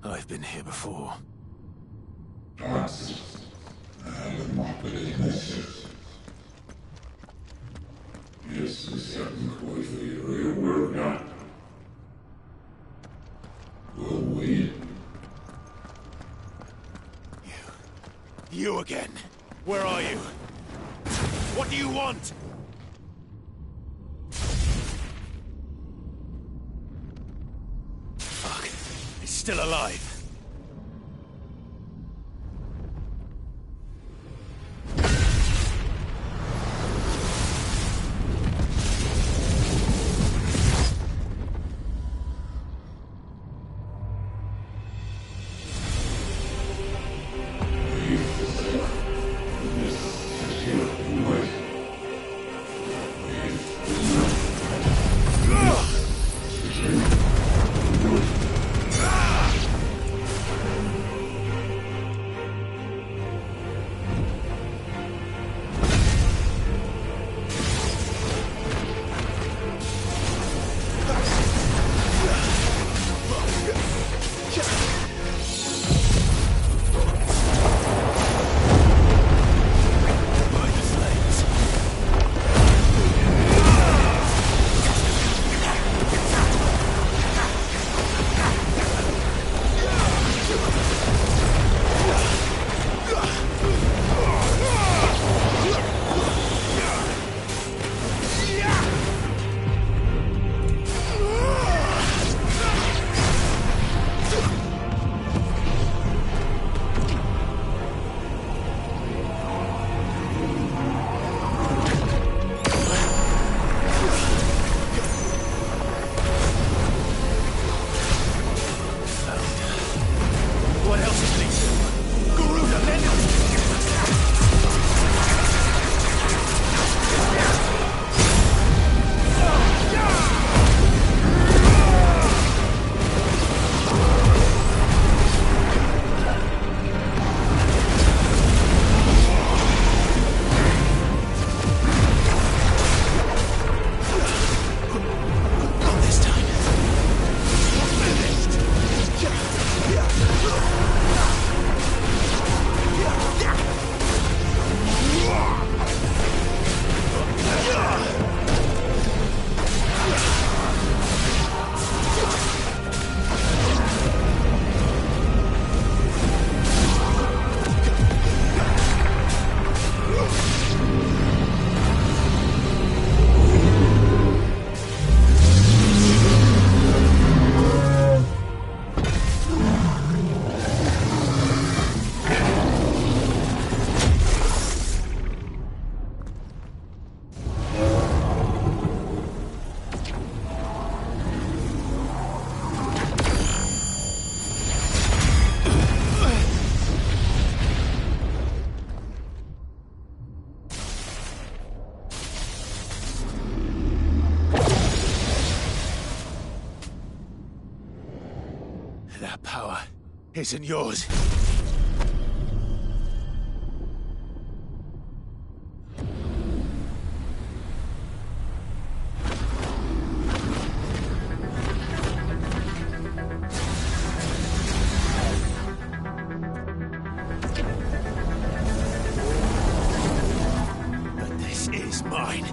I've been here before. You again? Where are you? What do you want? Fuck. He's still alive. That power isn't yours. But this is mine.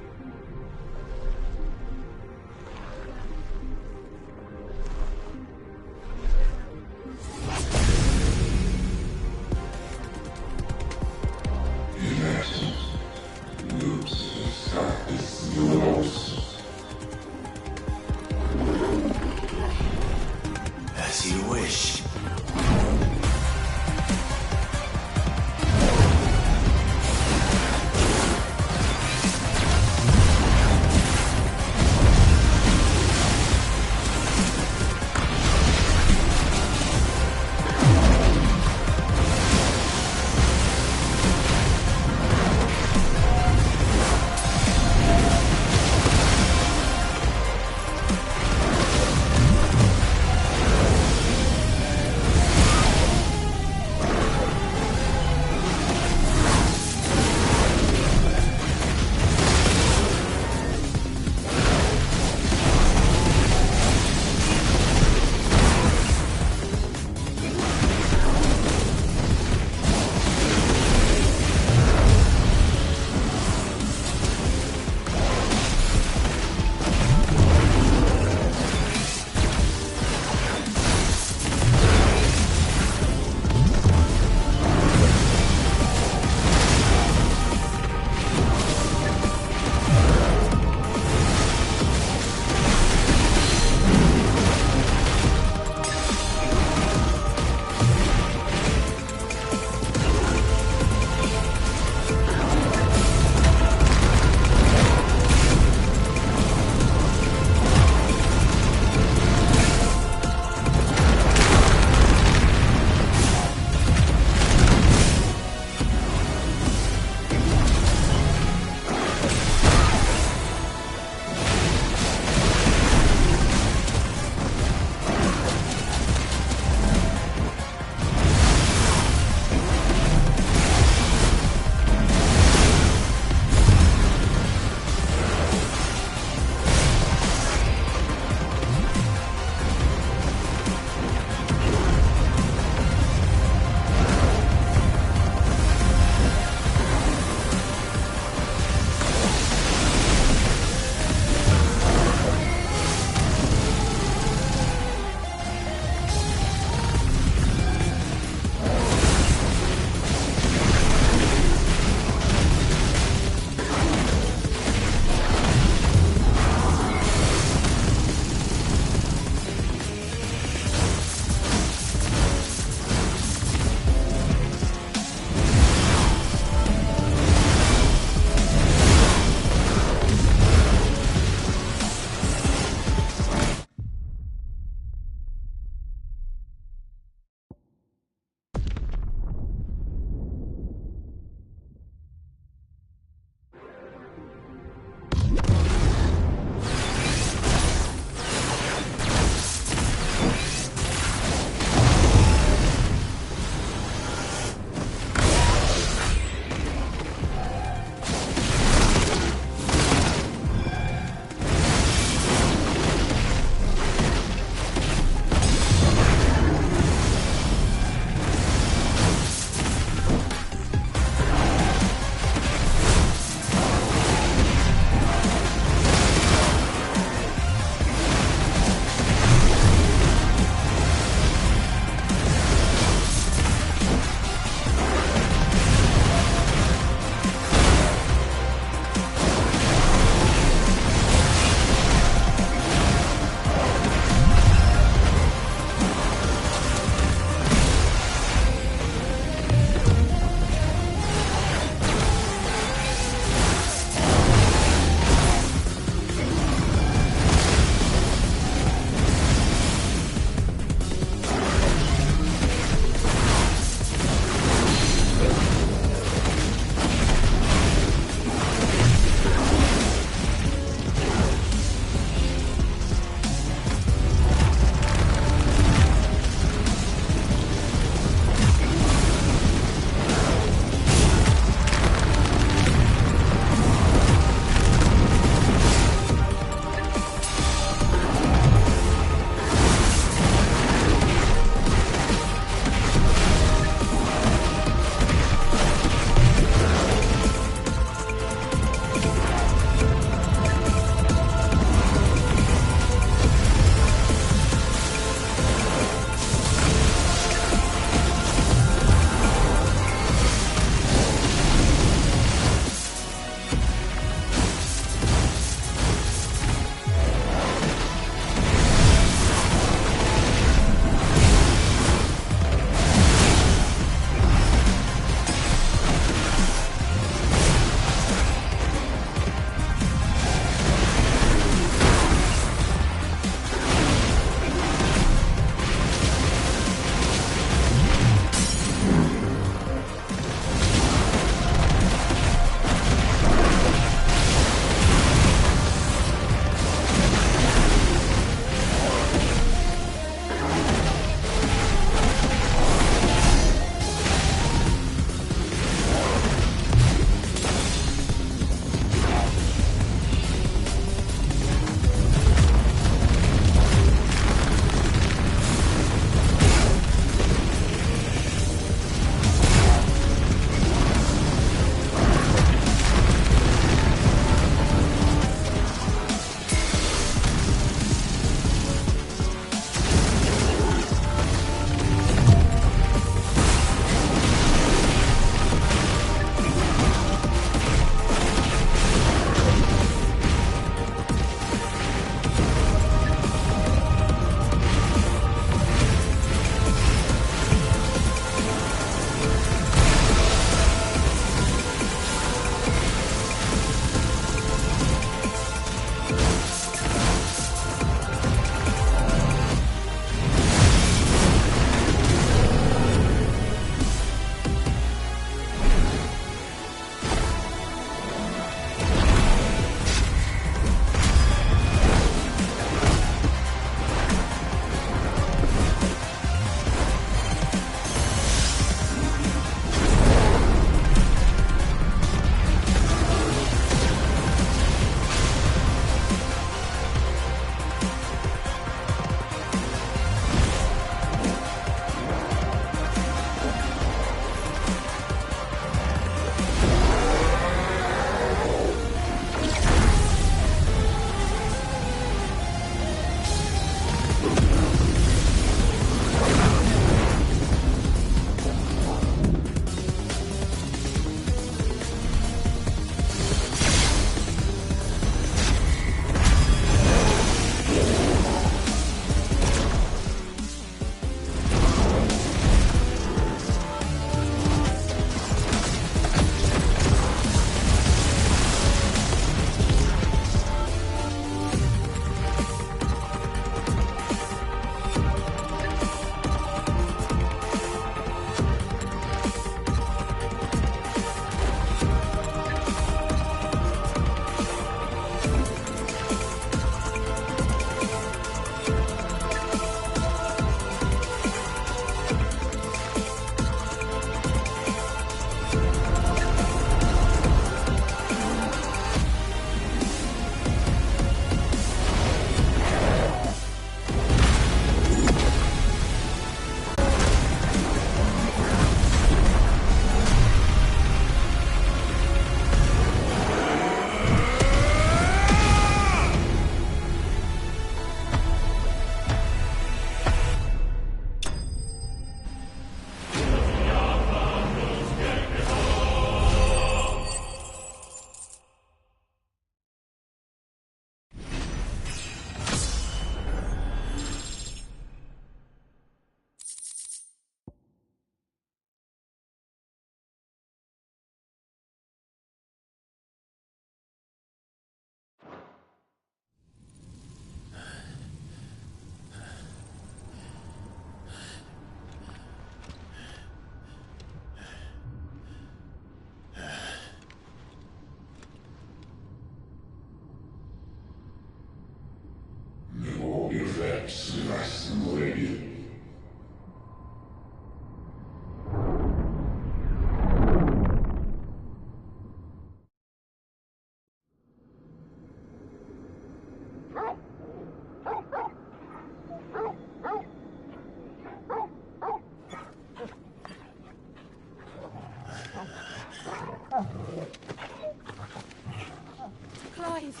Clive.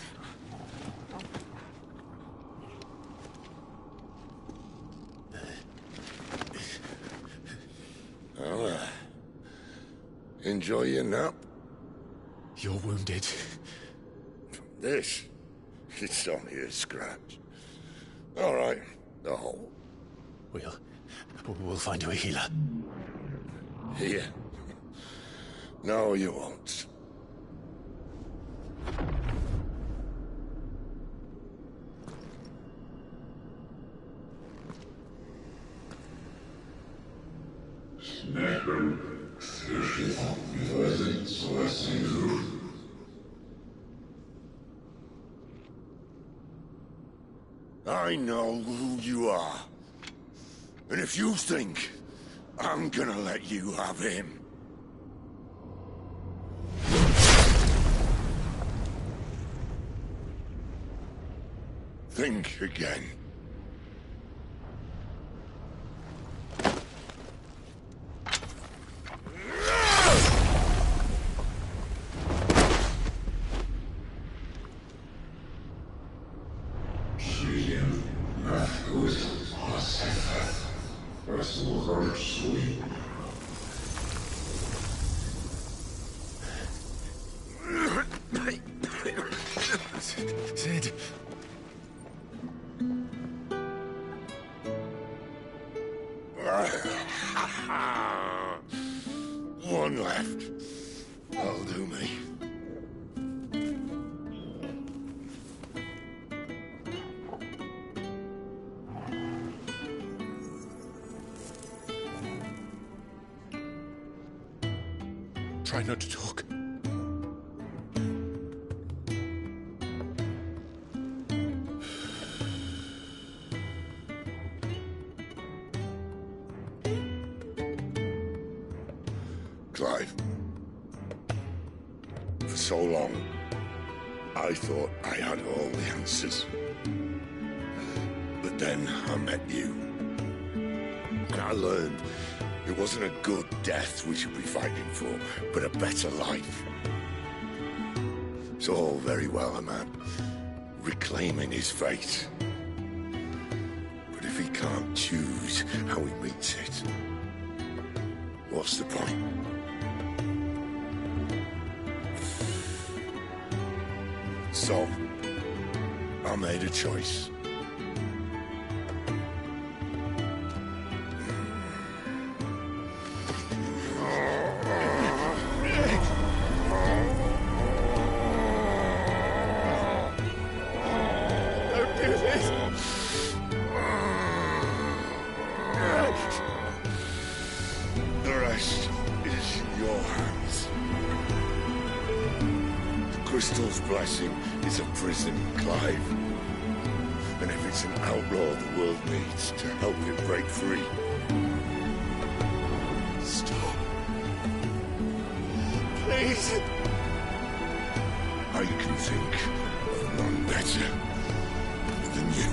Well, enjoy your nap. You're wounded. This? It's only a scratch. All right, the hole. We'll find you a healer. Here. No, you won't. I know who you are. And if you think I'm gonna let you have him... think again. Sid. One left. That'll do me. Try not to talk. Clive. For so long, I thought I had all the answers. But then I met you. And I learned it wasn't a good death we should be fighting for, but a better life. It's all very well a man reclaiming his fate. But if he can't choose how he meets it, what's the point? So, I made a choice. Don't do this! The rest is in your hands. The Crystal's blessing is a prison, Clive. And if it's an outlaw the world needs to help it break free... Stop. Please. I can think of none better than you.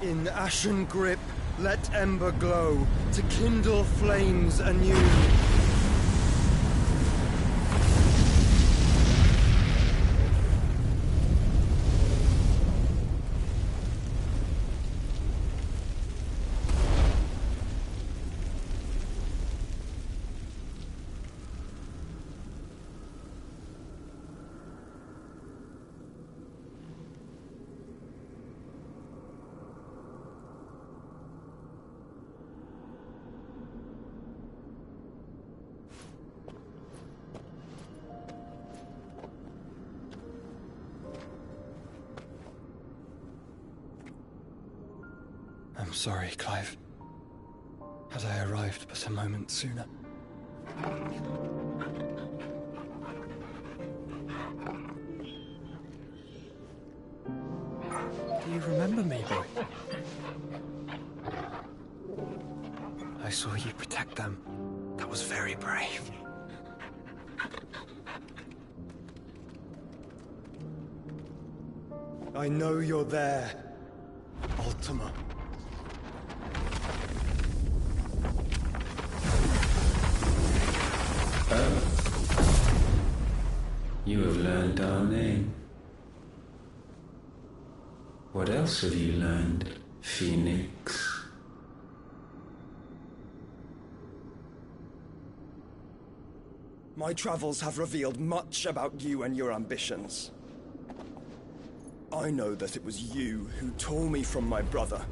In ashen grip, let ember glow, to kindle flames anew. sorry, Clive. Had I arrived but a moment sooner. Do you remember me, boy? I saw you protect them. That was very brave. I know you're there, Ultima. You have learned our name. What else have you learned, Phoenix? My travels have revealed much about you and your ambitions. I know that it was you who tore me from my brother.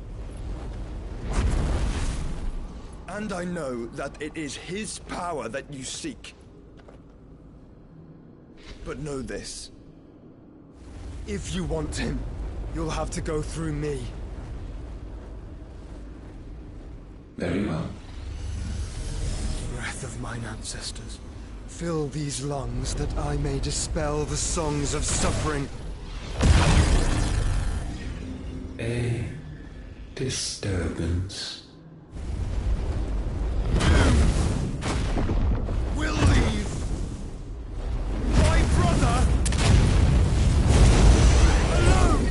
And I know that it is his power that you seek. But know this. If you want him, you'll have to go through me. Very well. Breath of mine ancestors, fill these lungs that I may dispel the songs of suffering. A disturbance. We'll leave. My brother alone.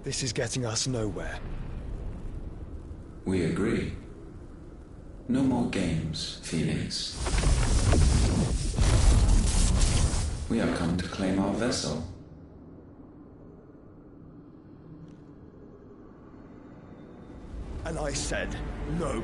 This is getting us nowhere. We agree. No more games, Phoenix. We have come to claim our vessel. And I said no.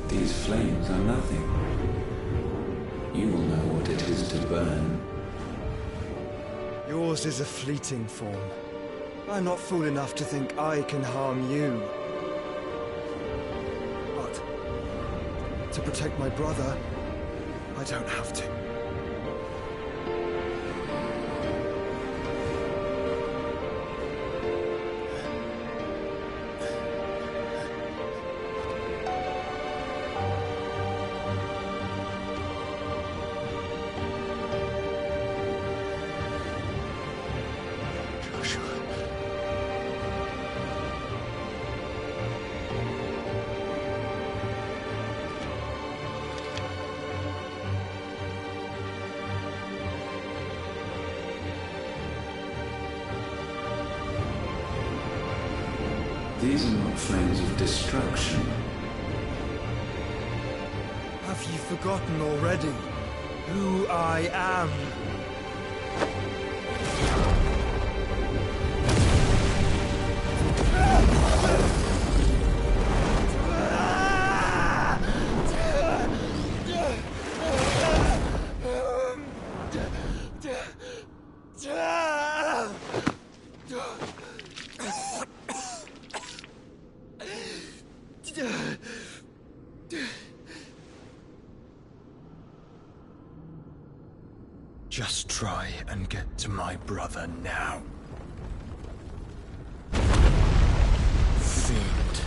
These flames are nothing. You will know what it is to burn. Yours is a fleeting form. I'm not fool enough to think I can harm you. But to protect my brother, I don't have to. These are not flames of destruction. Have you forgotten already who I am? Just try and get to my brother now. Fiend.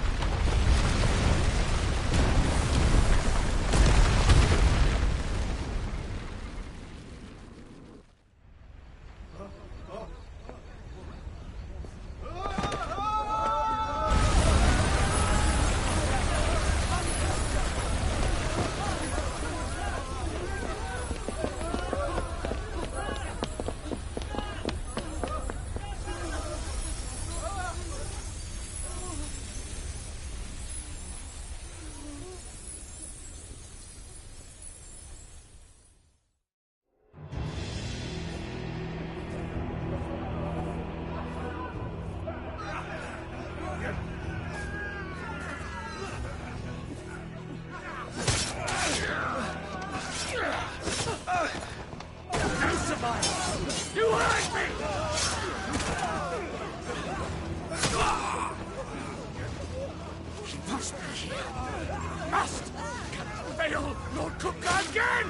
Must! Cannot fail Lord Cook again!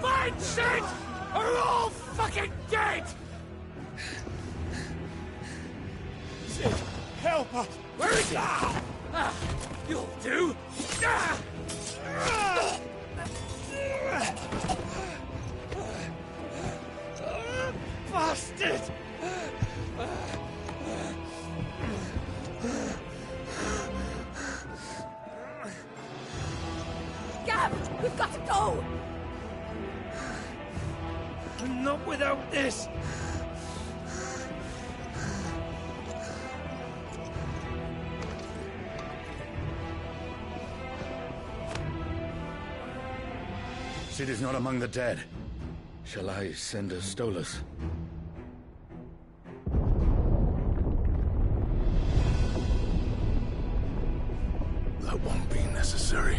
Find Sid! Or we're all fucking dead! Sid, help us! Where is he? You'll do! Bastard! Gav, we've got to go! Not without this! Sid is not among the dead. Shall I send a Stolas? That won't be necessary.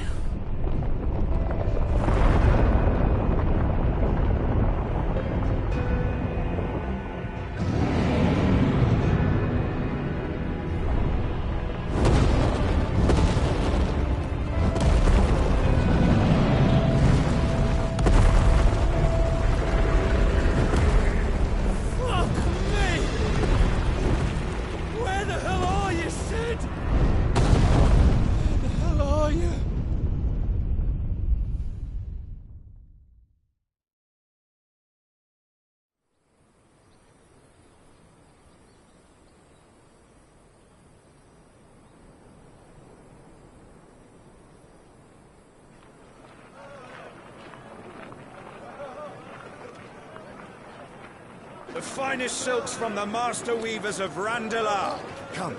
The finest silks from the master weavers of Randalar. Come,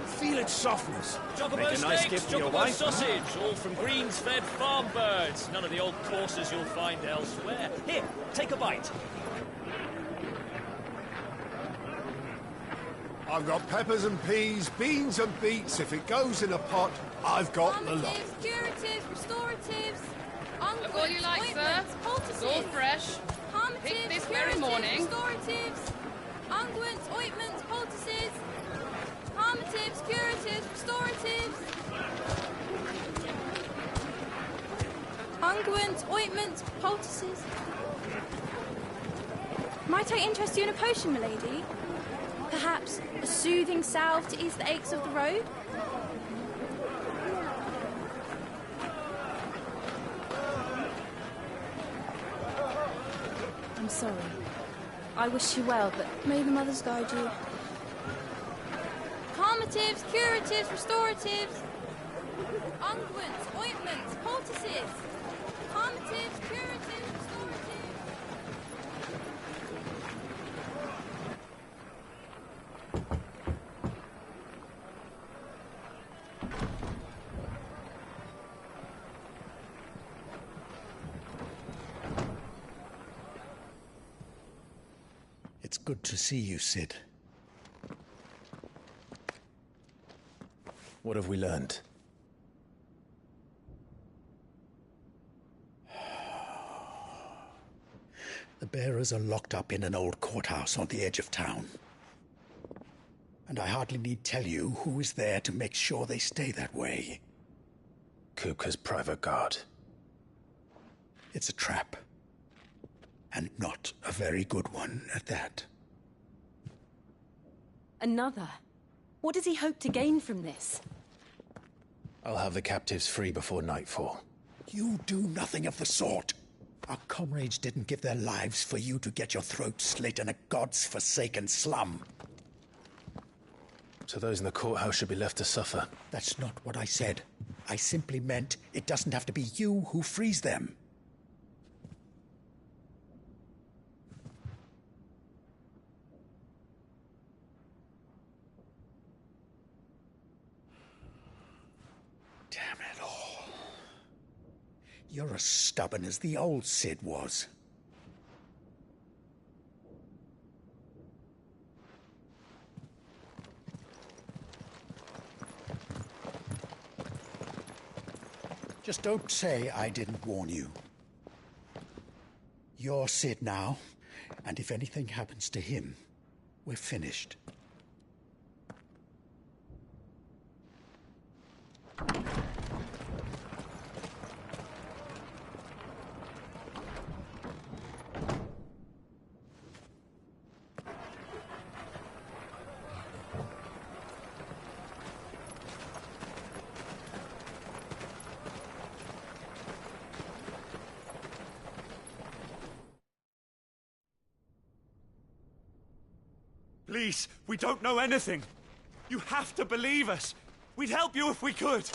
feel its softness. Chocobo Make a nice steaks, gift for your chocobo wife. sausage, all from greens-fed farm birds. None of the old courses you'll find elsewhere. Here, take a bite. I've got peppers and peas, beans and beets. If it goes in a pot, I've got the lot. Calmatives, curatives, restoratives, Of all you like, sir. It's all fresh. Picked this very morning. Restoratives, unguents, ointments, poultices, calmatives, curatives, restoratives, unguents, ointments, poultices. Might I interest you in a potion, milady? Perhaps a soothing salve to ease the aches of the road? I'm sorry. I wish you well, but may the mothers guide you. Calmatives, curatives, restoratives, unguents, ointments, poultices. Calmatives, curatives, restoratives. It's good to see you, Sid. What have we learned? The bearers are locked up in an old courthouse on the edge of town. And I hardly need tell you who is there to make sure they stay that way. Kupka's private guard. It's a trap. And not a very good one at that. Another? What does he hope to gain from this? I'll have the captives free before nightfall. You do nothing of the sort. Our comrades didn't give their lives for you to get your throat slit in a god's forsaken slum. So those in the courthouse should be left to suffer. That's not what I said. I simply meant it doesn't have to be you who frees them. Damn it all. You're as stubborn as the old Sid was. Just don't say I didn't warn you. You're Sid now, and if anything happens to him, we're finished. Please, we don't know anything. You have to believe us. We'd help you if we could.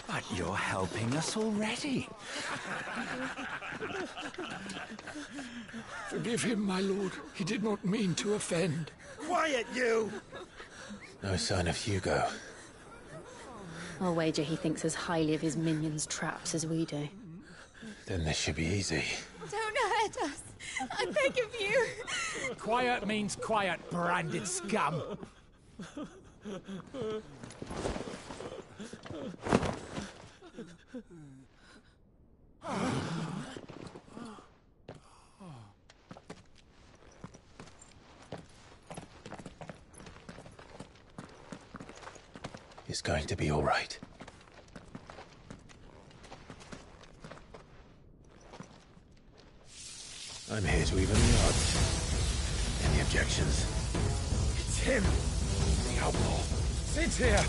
But you're helping us already. Forgive him, my lord. He did not mean to offend. Quiet, you! No sign of Hugo. I'll wager he thinks as highly of his minions' traps as we do. Then this should be easy. Don't hurt us. I beg of you. Quiet means quiet, branded scum. It's going to be all right. I'm here to even the odds. Any objections? It's him, the outlaw. Sit here.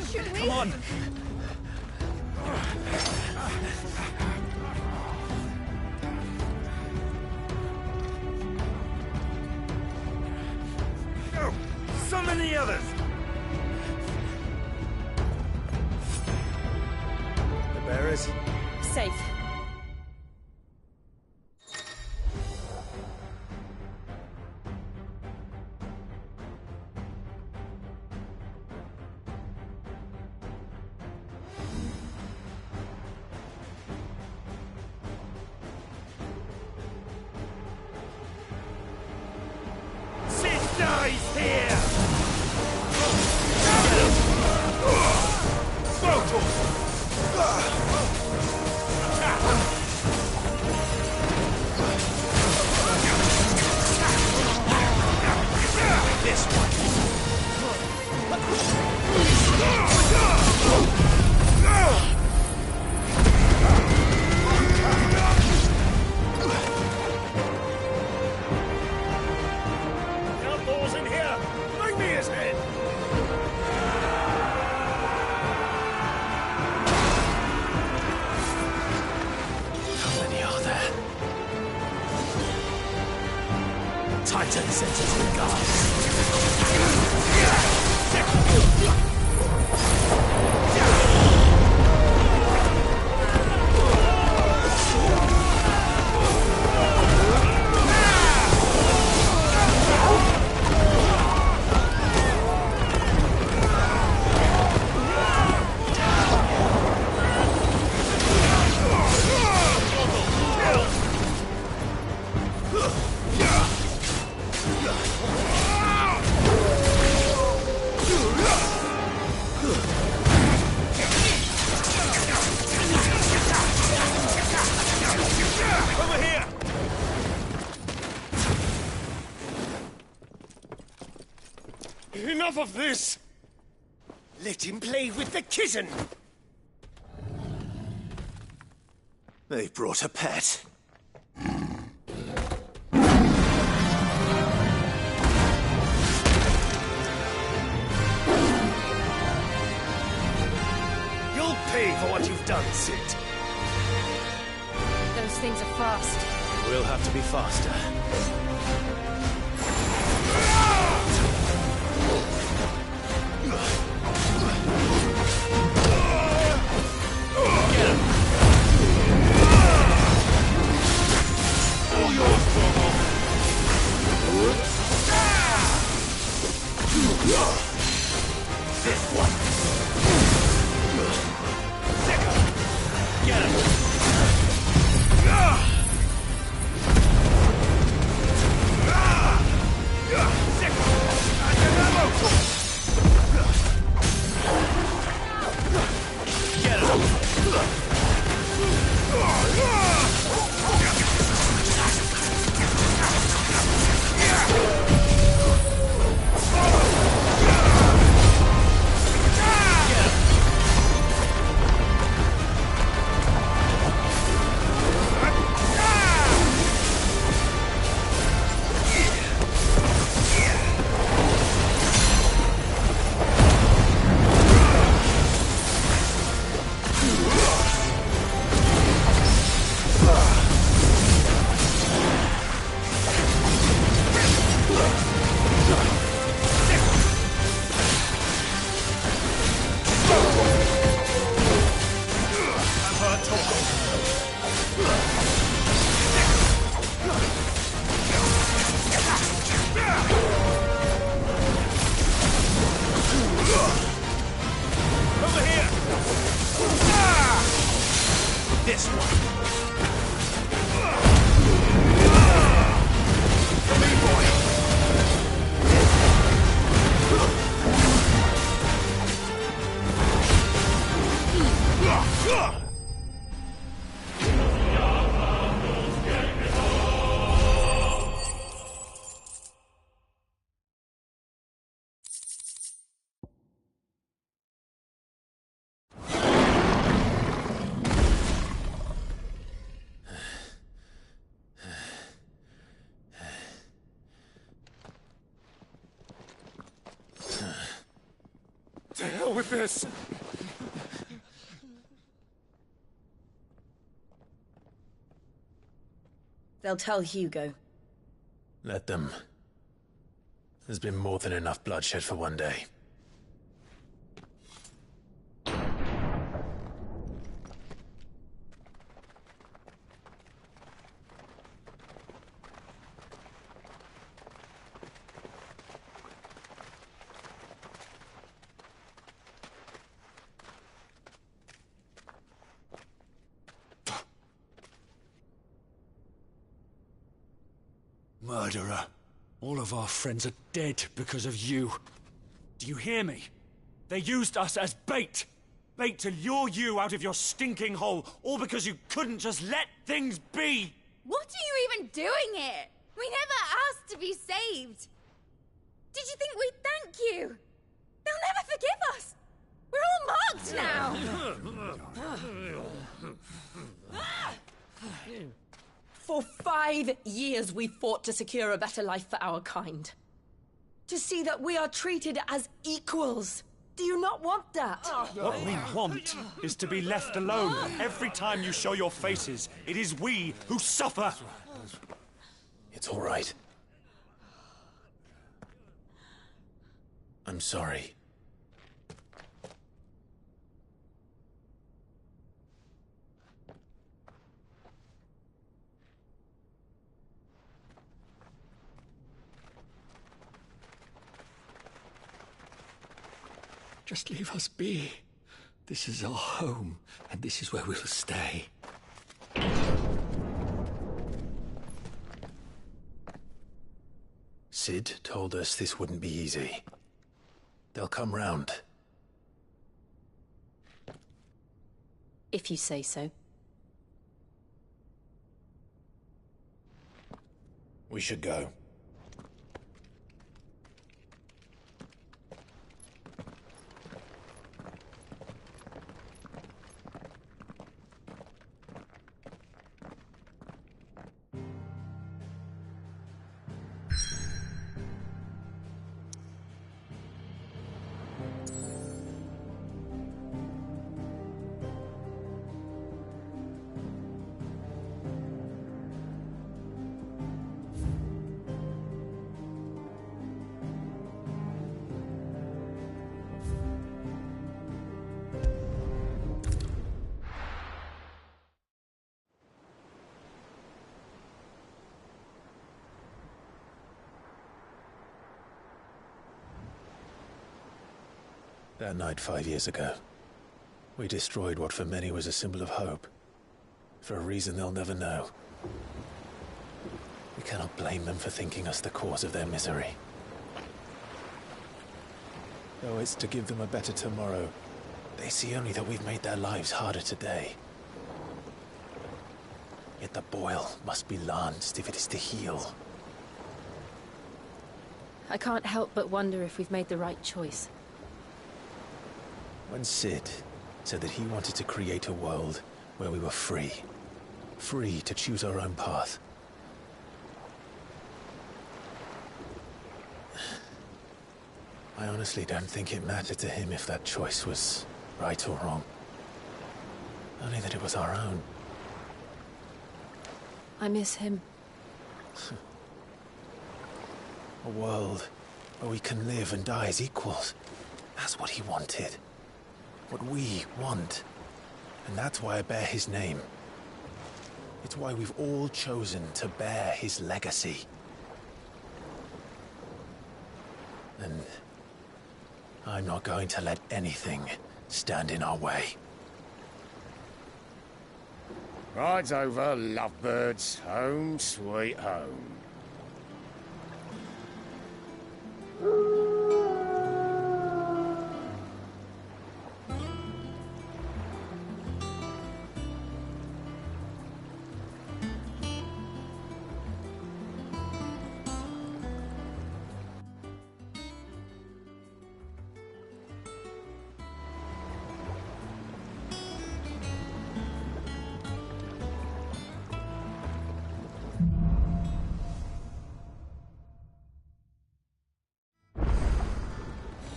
Should we? Come on. Go! Summon the others! The bearers? Safe. Sid dies here! This one. Outlaws in here! Bring me his head! How many are there? Titan senses the guards. Over here! Enough of this! Let him play with the kitten! They've brought a pet. You'll pay for what you've done, Sid. Those things are fast. We'll have to be faster. Get him! All yours, Bobo! This one! Get him! Get him! hell with this! They'll tell Hugo. Let them. There's been more than enough bloodshed for one day. Murderer. All of our friends are dead because of you. Do you hear me? They used us as bait. Bait to lure you out of your stinking hole, all because you couldn't just let things be. What are you even doing here? We never asked to be saved. Did you think we'd thank you? They'll never forgive us. We're all marked now. For 5 years we fought to secure a better life for our kind. To see that we are treated as equals. Do you not want that? What we want is to be left alone. Every time you show your faces, it is we who suffer. It's all right. I'm sorry. Just leave us be. This is our home, and this is where we'll stay. Sid told us this wouldn't be easy. They'll come round. If you say so. We should go. That night 5 years ago, we destroyed what for many was a symbol of hope. For a reason they'll never know. We cannot blame them for thinking us the cause of their misery. Though it's to give them a better tomorrow, they see only that we've made their lives harder today. Yet the boil must be lanced if it is to heal. I can't help but wonder if we've made the right choice. When Sid said that he wanted to create a world where we were free. Free to choose our own path. I honestly don't think it mattered to him if that choice was right or wrong. Only that it was our own. I miss him. A world where we can live and die as equals. That's what he wanted. What we want. And that's why I bear his name. It's why we've all chosen to bear his legacy. And I'm not going to let anything stand in our way. Rides over, lovebirds. Home, sweet home.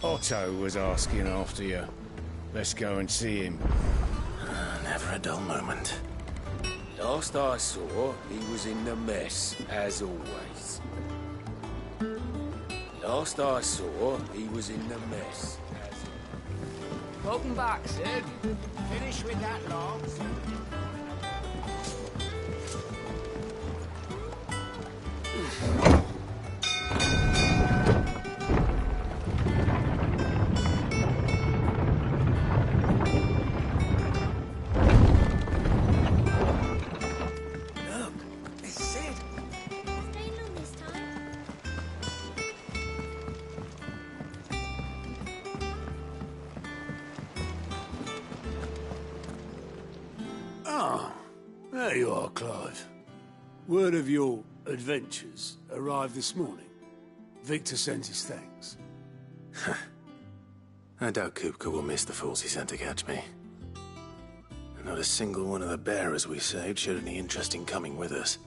Otto was asking after you. Let's go and see him. Never a dull moment. Last I saw, he was in the mess, as always. Last I saw, he was in the mess. Welcome back, Sid. Finish with that log. Look, it's Sid. Staying long this time? Ah, there you are, Clive. Word of your adventures arrived this morning. Victor sends his thanks. I doubt Kupka will miss the fools he sent to catch me. Not a single one of the bearers we saved showed any interest in coming with us.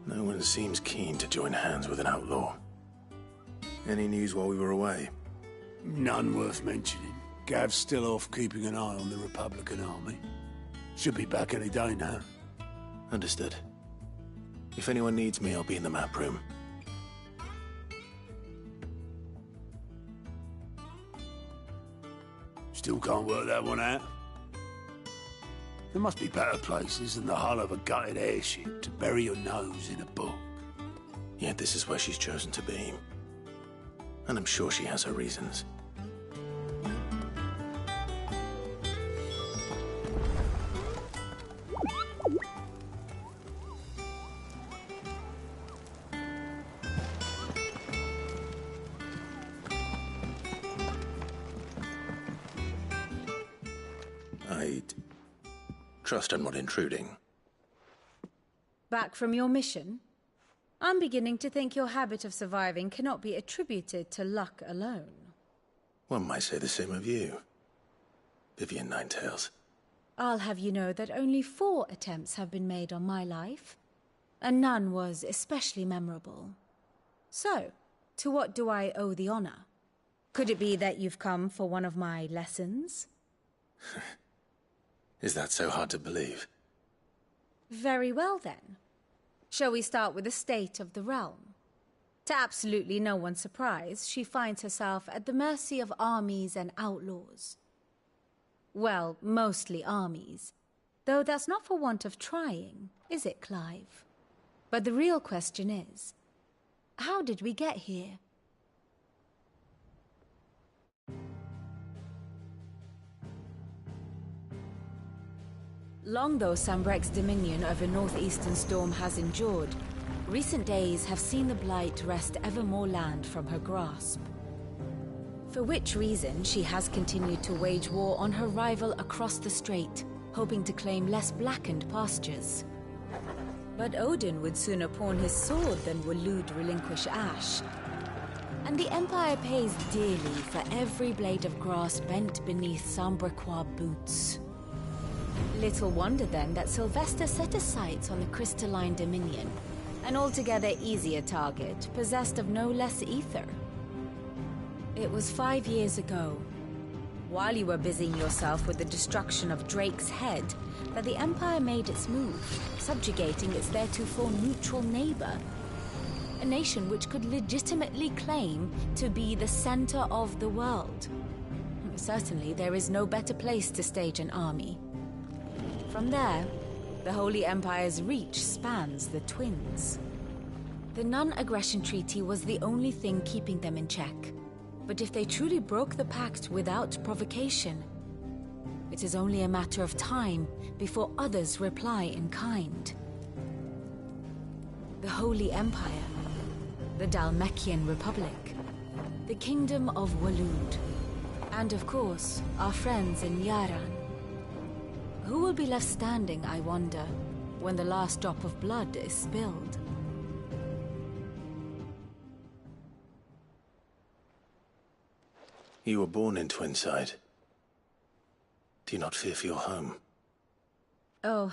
No one seems keen to join hands with an outlaw. Any news while we were away? None worth mentioning. Gav's still off keeping an eye on the Republican army. Should be back any day now. Understood. If anyone needs me, I'll be in the map room. Still can't work that one out. There must be better places than the hull of a gutted airship to bury your nose in a book. Yet this is where she's chosen to be. And I'm sure she has her reasons. I'd trust I'm not intruding. Back from your mission? I'm beginning to think your habit of surviving cannot be attributed to luck alone. One might say the same of you, Vivian Ninetails. I'll have you know that only 4 attempts have been made on my life, and none was especially memorable. So, to what do I owe the honor? Could it be that you've come for one of my lessons? Is that so hard to believe? Very well, then. Shall we start with the state of the realm? To absolutely no one's surprise, she finds herself at the mercy of armies and outlaws. Well, mostly armies. Though that's not for want of trying, is it, Clive? But the real question is, how did we get here? Long though Sambrek's dominion over northeastern Storm has endured, recent days have seen the Blight wrest ever more land from her grasp. For which reason she has continued to wage war on her rival across the strait, hoping to claim less blackened pastures. But Odin would sooner pawn his sword than Waloed relinquish Ash. And the Empire pays dearly for every blade of grass bent beneath Sambrequois boots. Little wonder then that Sylvester set his sights on the crystalline dominion, an altogether easier target, possessed of no less ether. It was 5 years ago, while you were busying yourself with the destruction of Drake's head, that the Empire made its move, subjugating its theretofore neutral neighbor. A nation which could legitimately claim to be the center of the world. Certainly, there is no better place to stage an army. From there, the Holy Empire's reach spans the Twins. The non-aggression treaty was the only thing keeping them in check. But if they truly broke the pact without provocation, it is only a matter of time before others reply in kind. The Holy Empire, the Dhalmekian Republic, the Kingdom of Waloed, and of course, our friends in Yaran. Who will be left standing, I wonder, when the last drop of blood is spilled? You were born in Twinside. Do you not fear for your home? Oh,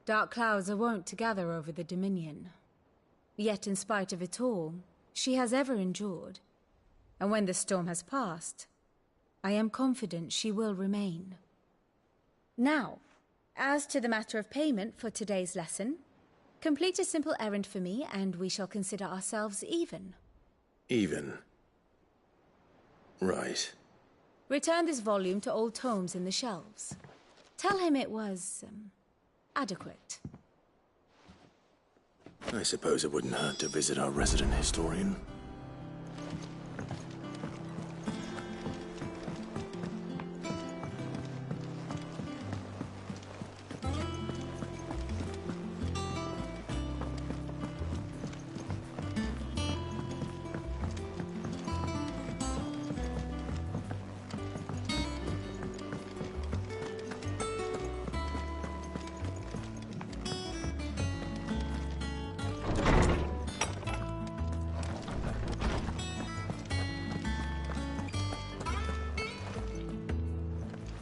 dark clouds are wont to gather over the Dominion. Yet in spite of it all, she has ever endured. And when the storm has passed, I am confident she will remain. Now, as to the matter of payment for today's lesson, complete a simple errand for me and we shall consider ourselves even. Even? Right. Return this volume to old tomes in the shelves. Tell him it was, adequate. I suppose it wouldn't hurt to visit our resident historian.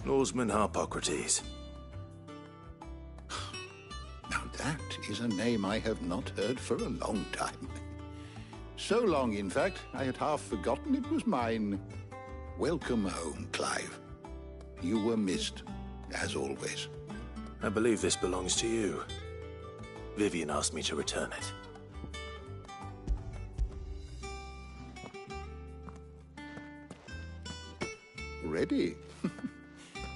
Norseman Harpocrates. Now that is a name I have not heard for a long time. So long, in fact, I had half forgotten it was mine. Welcome home, Clive. You were missed, as always. I believe this belongs to you. Vivian asked me to return it. Ready?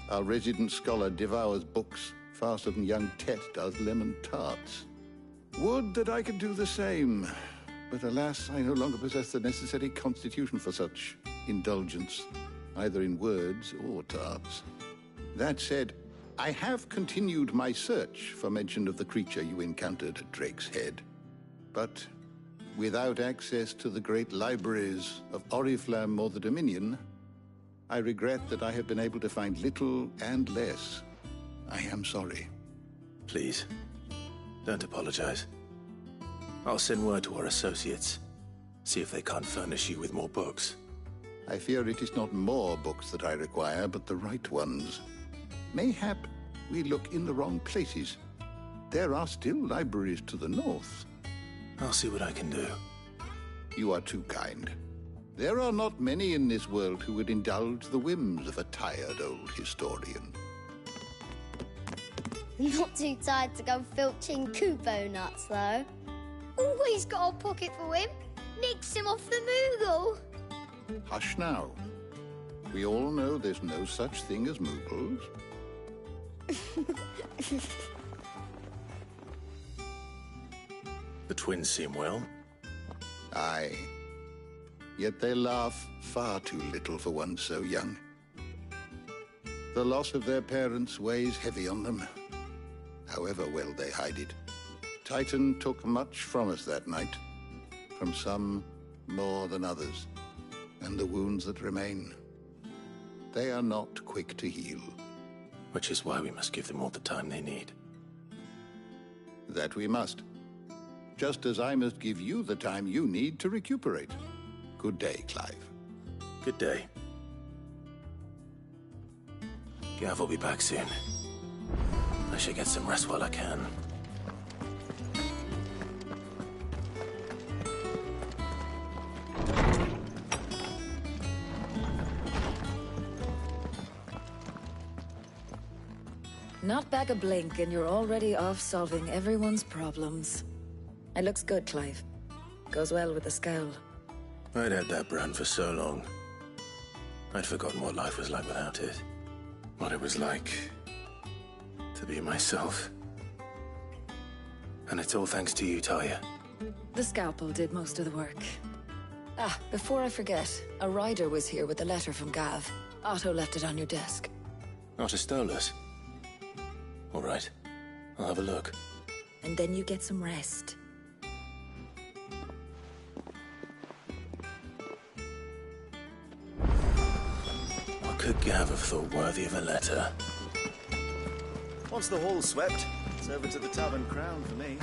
Our resident scholar devours books faster than young Tet does lemon tarts. Would that I could do the same. But alas, I no longer possess the necessary constitution for such indulgence, either in words or tarts. That said, I have continued my search for mention of the creature you encountered at Drake's Head. But without access to the great libraries of Oriflamme or the Dominion, I regret that I have been able to find little and less. I am sorry. Please, don't apologize. I'll send word to our associates. See if they can't furnish you with more books. I fear it is not more books that I require, but the right ones. Mayhap we look in the wrong places. There are still libraries to the north. I'll see what I can do. You are too kind. There are not many in this world who would indulge the whims of a tired old historian. Not too tired to go filching Kupo nuts, though. Always got a pocket for him. Nicks him off the Moogle. Hush now. We all know there's no such thing as Moogles. The twins seem well. Aye. Yet they laugh far too little for one so young. The loss of their parents weighs heavy on them, however well they hide it. Titan took much from us that night, from some more than others, and the wounds that remain, they are not quick to heal. Which is why we must give them all the time they need. That we must. Just as I must give you the time you need to recuperate. Good day, Clive. Good day. Gav will be back soon. I should get some rest while I can. Not back a blink and you're already off solving everyone's problems. It looks good, Clive. Goes well with the scowl. I'd had that brand for so long. I'd forgotten what life was like without it. What it was like to be myself. And it's all thanks to you, Talia. The scalpel did most of the work. Ah, before I forget, a rider was here with a letter from Gav. Otto left it on your desk. Otto stole us. All right, I'll have a look. And then you get some rest. What could Gav have thought worthy of a letter? Once the hall's swept, it's over to the Tavern Crown for me.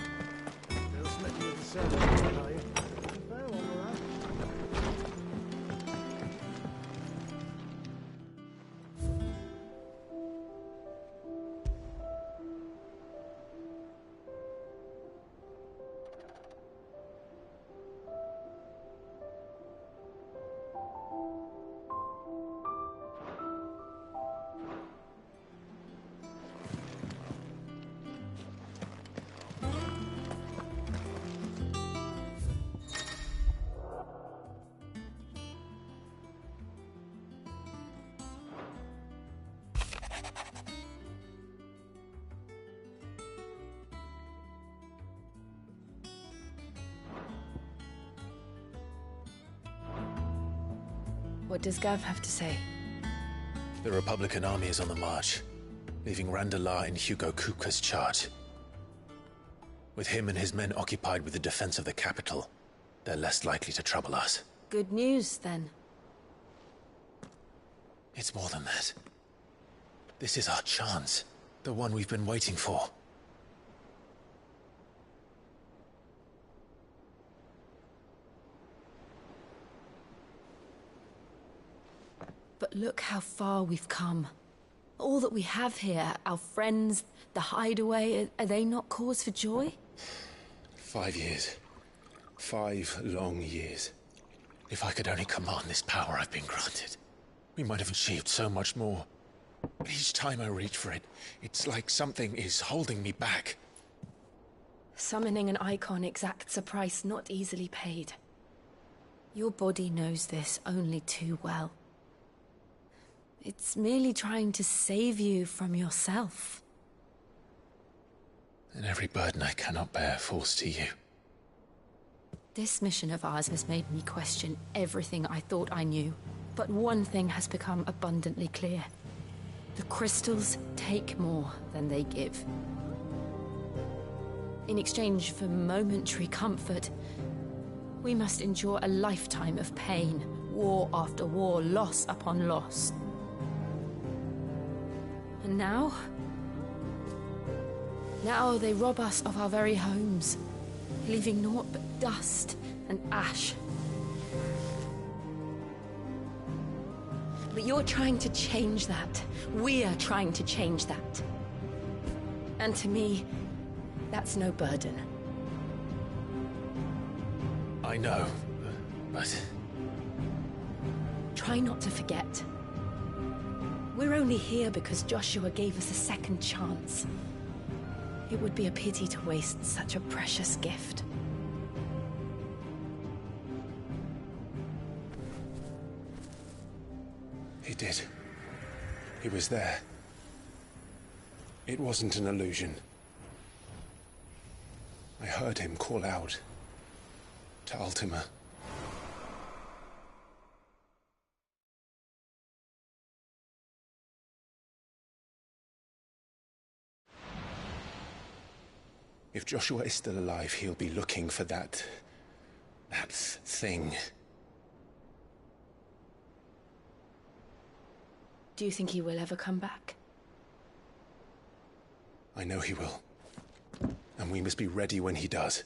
What does Gav have to say? The Republican army is on the march, leaving Randalar in Hugo Kupka's charge. With him and his men occupied with the defense of the capital, they're less likely to trouble us. Good news, then. It's more than that. This is our chance. The one we've been waiting for. But look how far we've come. All that we have here, our friends, the hideaway, are they not cause for joy? 5 years. 5 long years. If I could only command this power I've been granted, we might have achieved so much more. But each time I reach for it, it's like something is holding me back. Summoning an icon exacts a price not easily paid. Your body knows this only too well. It's merely trying to save you from yourself. And every burden I cannot bear falls to you. This mission of ours has made me question everything I thought I knew. But one thing has become abundantly clear. The crystals take more than they give. In exchange for momentary comfort, we must endure a lifetime of pain, war after war, loss upon loss. And now they rob us of our very homes, leaving naught but dust and ash. But you're trying to change that. We're trying to change that. And to me, that's no burden. I know, but... Try not to forget. We're only here because Joshua gave us a second chance. It would be a pity to waste such a precious gift. He did. He was there. It wasn't an illusion. I heard him call out to Ultima. If Joshua is still alive, he'll be looking for that thing. Do you think he will ever come back? I know he will. And we must be ready when he does.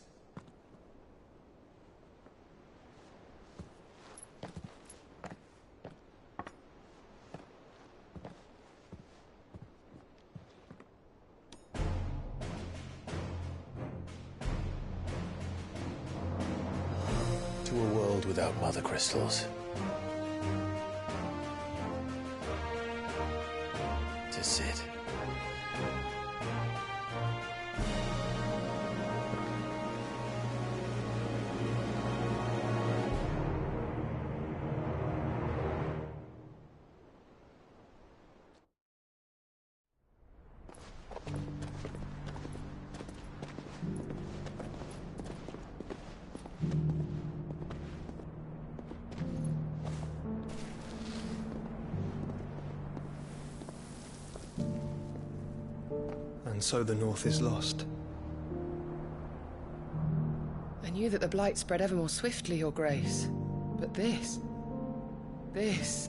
To a world without mother crystals. To Sid. And so the North is lost. I knew that the Blight spread ever more swiftly, Your Grace. But this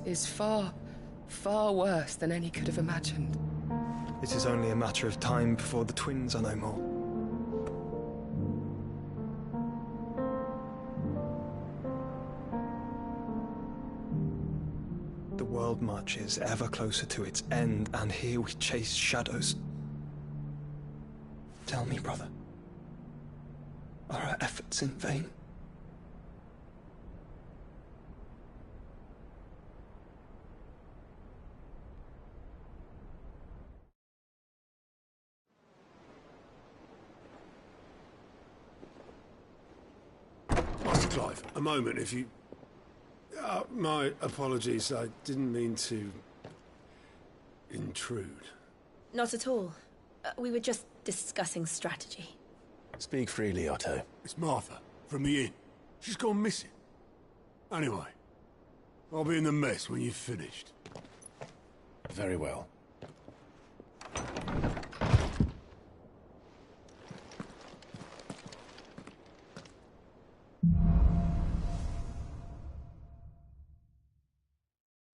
is far, far worse than any could have imagined. It is only a matter of time before the twins are no more. The world marches ever closer to its end, and here we chase shadows. Tell me, brother, are our efforts in vain? Master Clive, a moment, if you... my apologies, I didn't mean to... intrude. Not at all. We were just discussing strategy. Speak freely, Otto. It's Martha, from the inn. She's gone missing. Anyway, I'll be in the mess when you've finished. Very well.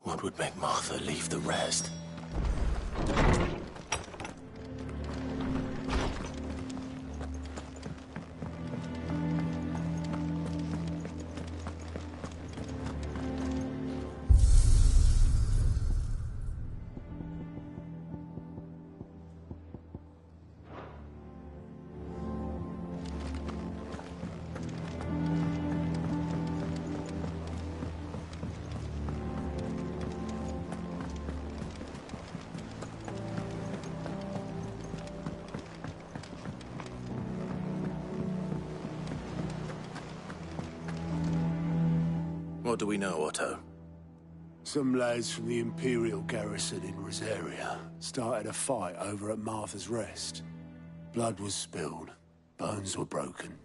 What would make Martha leave the rest? What do we know, Otto? Some lads from the Imperial garrison in Rosaria started a fight over at Martha's Rest. Blood was spilled, bones were broken.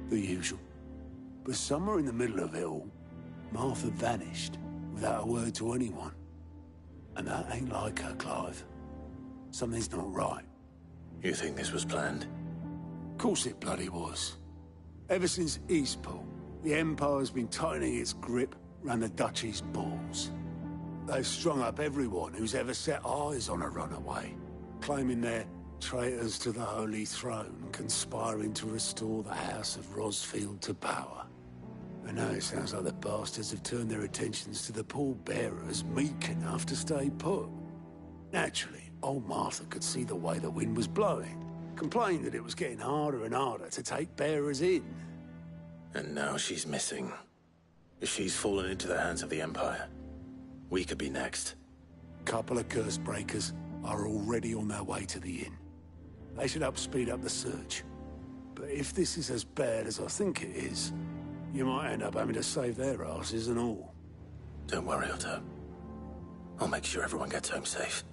The usual. But somewhere in the middle of it all, Martha vanished without a word to anyone. And that ain't like her, Clive. Something's not right. You think this was planned? Of course it bloody was. Ever since Eastpool, the Empire's been tightening its grip round the Duchy's balls. They've strung up everyone who's ever set eyes on a runaway, claiming they're traitors to the Holy Throne, conspiring to restore the House of Rosfield to power. And now it sounds like the bastards have turned their attentions to the pallbearers meek enough to stay put. Naturally, old Martha could see the way the wind was blowing, complained that it was getting harder and harder to take bearers in. And now she's missing. If she's fallen into the hands of the Empire, we could be next. Couple of curse breakers are already on their way to the inn. They should help speed up the search. But if this is as bad as I think it is, you might end up having to save their asses and all. Don't worry, Otto. I'll make sure everyone gets home safe.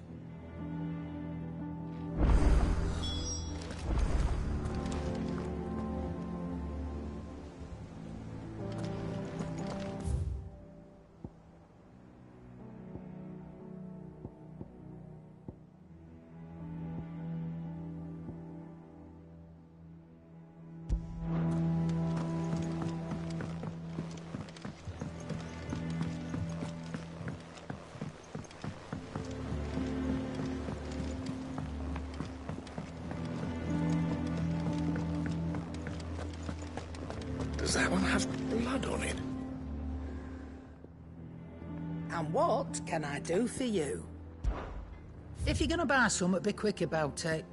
Does that one have blood on it? And what can I do for you? If you're gonna buy something, be quick about it.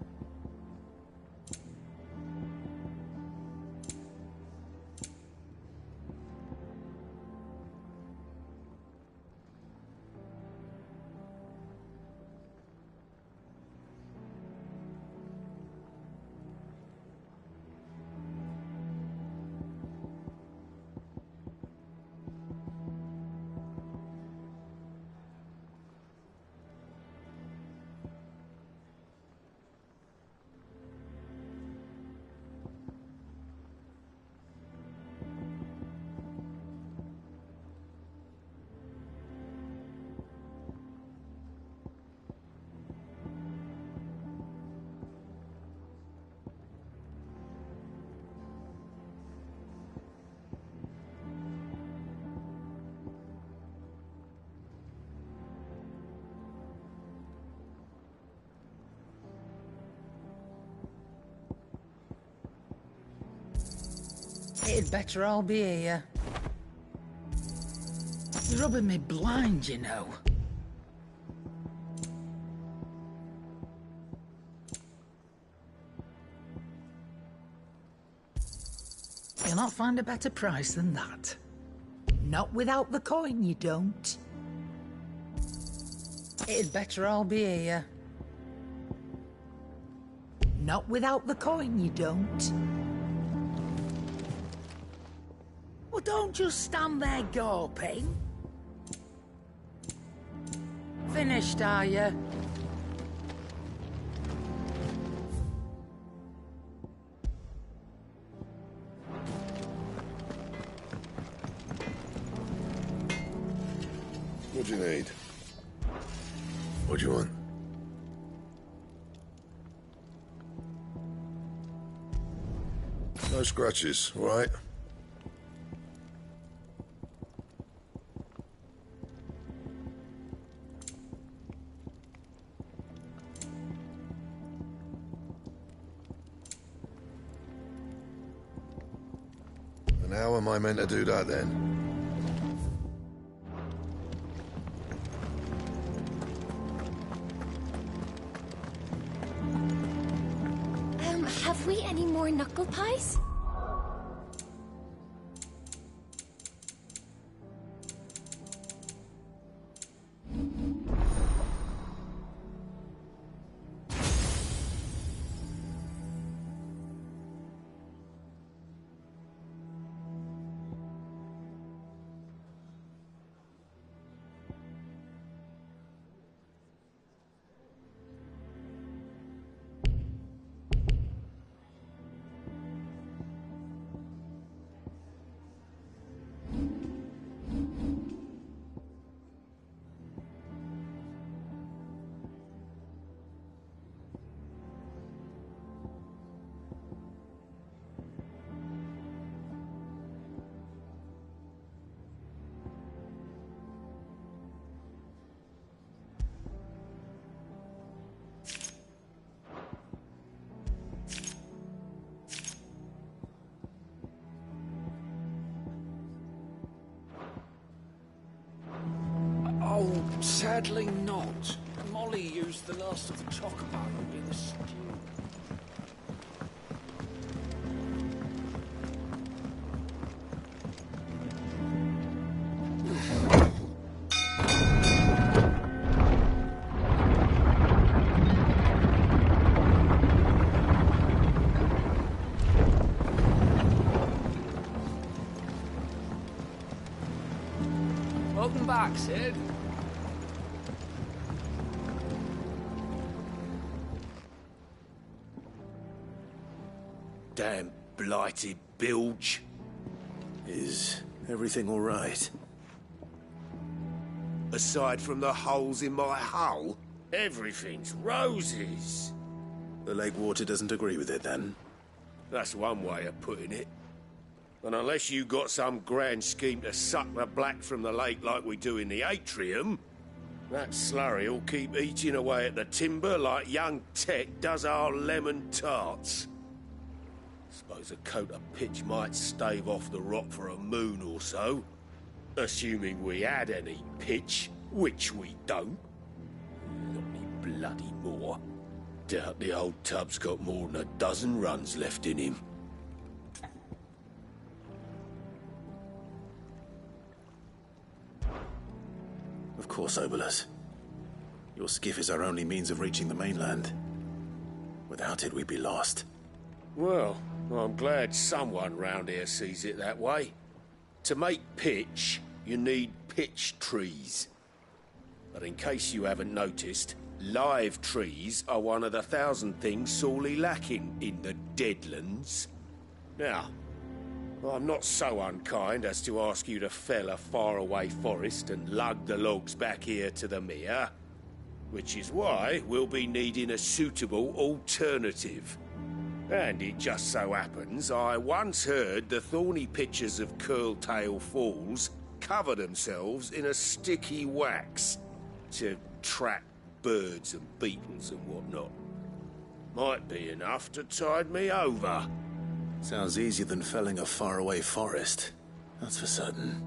It'd better all be here. You're rubbing me blind, you know. You'll not find a better price than that. Not without the coin, you don't. It'd better all be here. Not without the coin, you don't. Well, don't just stand there gawping. Finished, are you? What do you need? What do you want? No scratches, all right? And how am I meant to do that then? Have we any more knuckle pies? Oh, sadly not. Molly used the last of the chocobo in the stew. Welcome back, Sid. Damn blighted bilge. Is everything all right? Aside from the holes in my hull, everything's roses. The lake water doesn't agree with it, then? That's one way of putting it. And unless you got some grand scheme to suck the black from the lake like we do in the atrium, that slurry'll keep eating away at the timber like young Tech does our lemon tarts. Suppose a coat of pitch might stave off the rot for a moon or so. Assuming we had any pitch, which we don't. Not any bloody more. Doubt the old tub's got more than a dozen runs left in him. Of course, Obolus. Your skiff is our only means of reaching the mainland. Without it, we'd be lost. Well, I'm glad someone round here sees it that way. To make pitch, you need pitch trees. But in case you haven't noticed, live trees are one of the 1,000 things sorely lacking in the Deadlands. Now, I'm not so unkind as to ask you to fell a faraway forest and lug the logs back here to the mere, which is why we'll be needing a suitable alternative. And it just so happens I once heard the thorny pitchers of Curltail Falls cover themselves in a sticky wax to trap birds and beetles and whatnot. Might be enough to tide me over. Sounds easier than felling a faraway forest. That's for certain.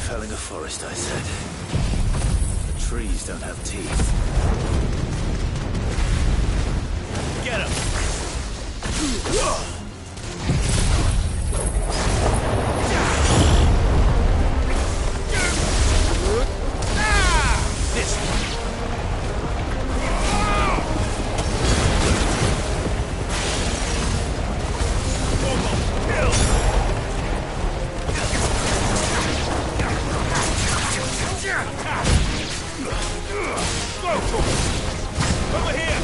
felling a forest, I said. The trees don't have teeth. Get him! This one. Over here!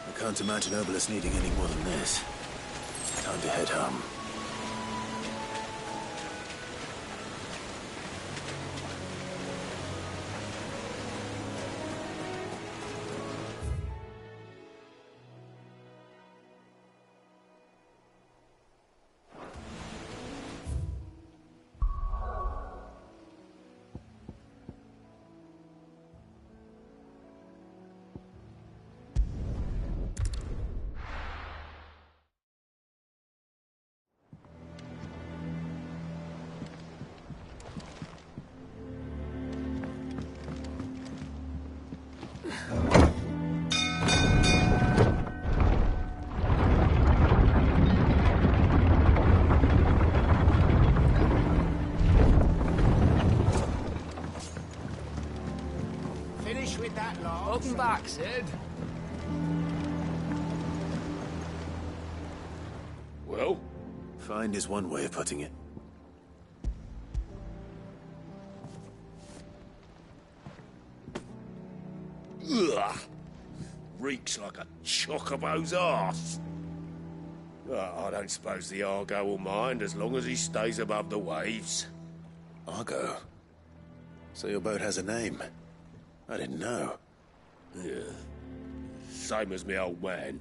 I can't imagine Obelisk needing any more than this. Time to head home. Finish with that lot. Welcome back, Sid. Well? Find is one way of putting it. Ugh! Reeks like a chocobo's arse. I don't suppose the Argo will mind as long as he stays above the waves. Argo? So your boat has a name? I didn't know. Yeah. Same as me old man.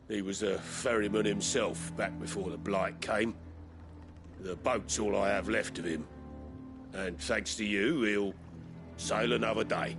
He was a ferryman himself back before the Blight came. The boat's all I have left of him. And thanks to you, he'll sail another day.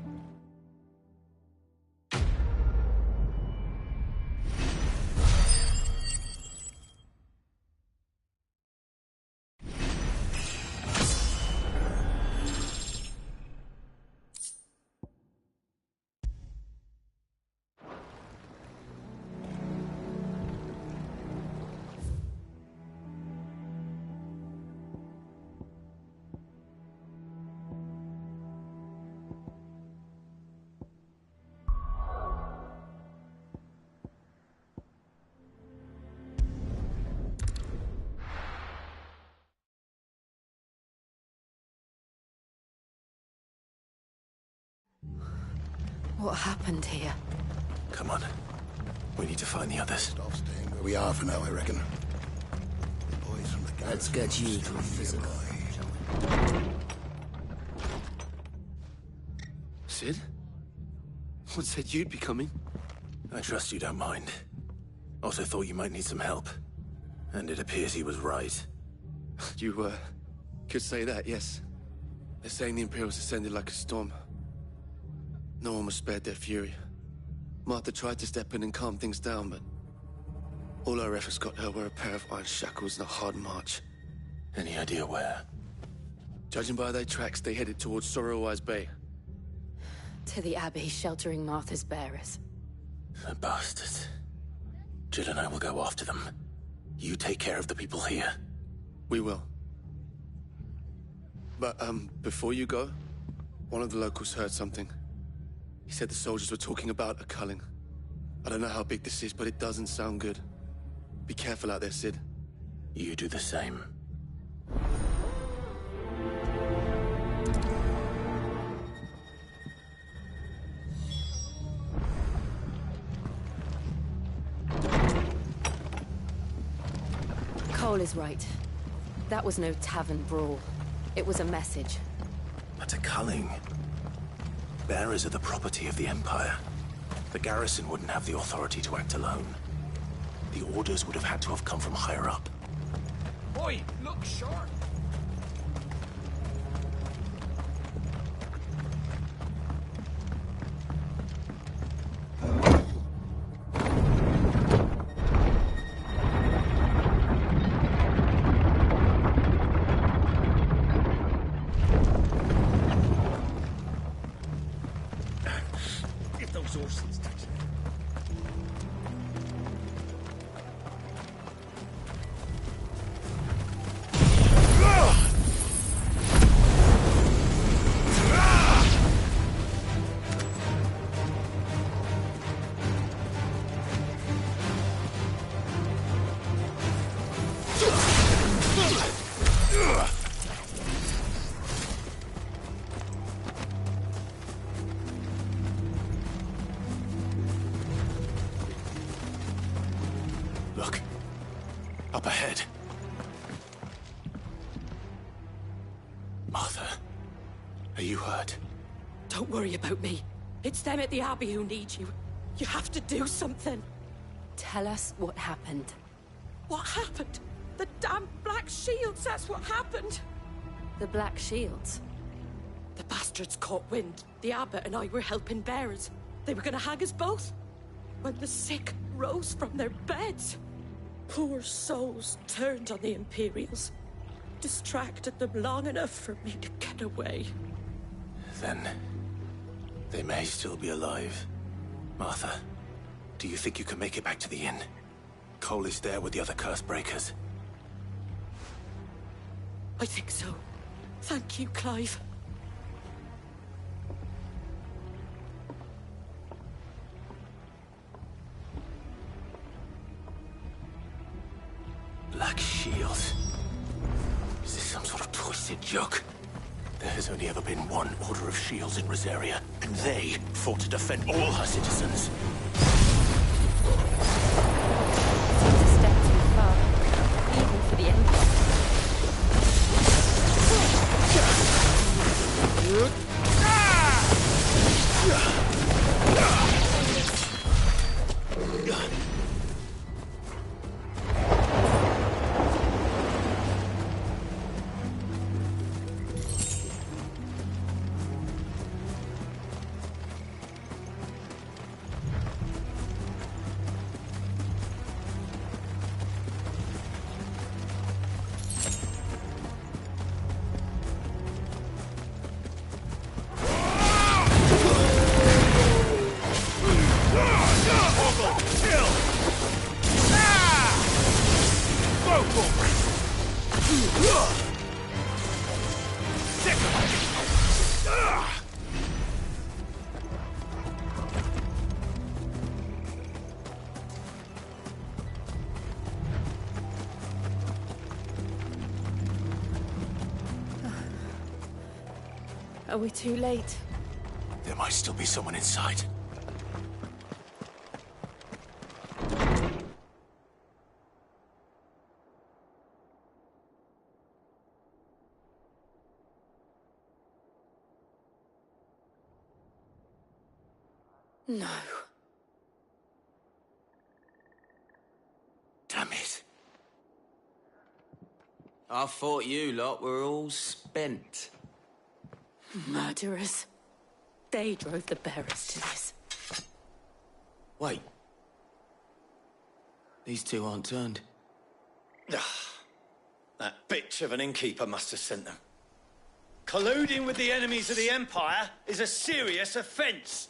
What happened here? Come on. We need to find the others. Stop staying where we are for now, I reckon. The boys from the garrison. Let's get you to a physical. Sid? What said you'd be coming? I trust you don't mind. Also thought you might need some help. And it appears he was right. You, could say that, yes. They're saying the Imperials ascended like a storm. No one was spared their fury. Martha tried to step in and calm things down, but all our efforts got her were a pair of iron shackles and a hard march. Any idea where? Judging by their tracks, they headed towards Sorrowwise Bay. To the Abbey sheltering Martha's bearers. The bastards. Jill and I will go after them. You take care of the people here. We will. But, before you go, one of the locals heard something. He said the soldiers were talking about a culling. I don't know how big this is, but it doesn't sound good. Be careful out there, Sid. You do the same. Cole is right. That was no tavern brawl. It was a message. But a culling. Bearers are the property of the Empire. The garrison wouldn't have the authority to act alone. The orders would have had to have come from higher up. Boy, look sharp. If those horses touch it. Look. Up ahead. Martha, are you hurt? Don't worry about me. It's them at the Abbey who need you. You have to do something. Tell us what happened. What happened? The damn Black Shields, that's what happened. The Black Shields? The bastards caught wind. The abbot and I were helping bearers. They were gonna hang us both. When the sick rose from their beds, poor souls turned on the Imperials. Distracted them long enough for me to get away. Then they may still be alive. Martha, do you think you can make it back to the inn? Cole is there with the other curse breakers. I think so. Thank you, Clive. Black Shields. Is this some sort of twisted joke? There has only ever been one Order of Shields in Rosaria, and they fought to defend all her citizens. Seems a step too far, even for the Empire. Are we too late? There might still be someone inside. No. Damn it. I thought you lot were all spent. Murderers. They drove the bearers to this. Wait. These two aren't turned. That bitch of an innkeeper must have sent them. Colluding with the enemies of the Empire is a serious offence.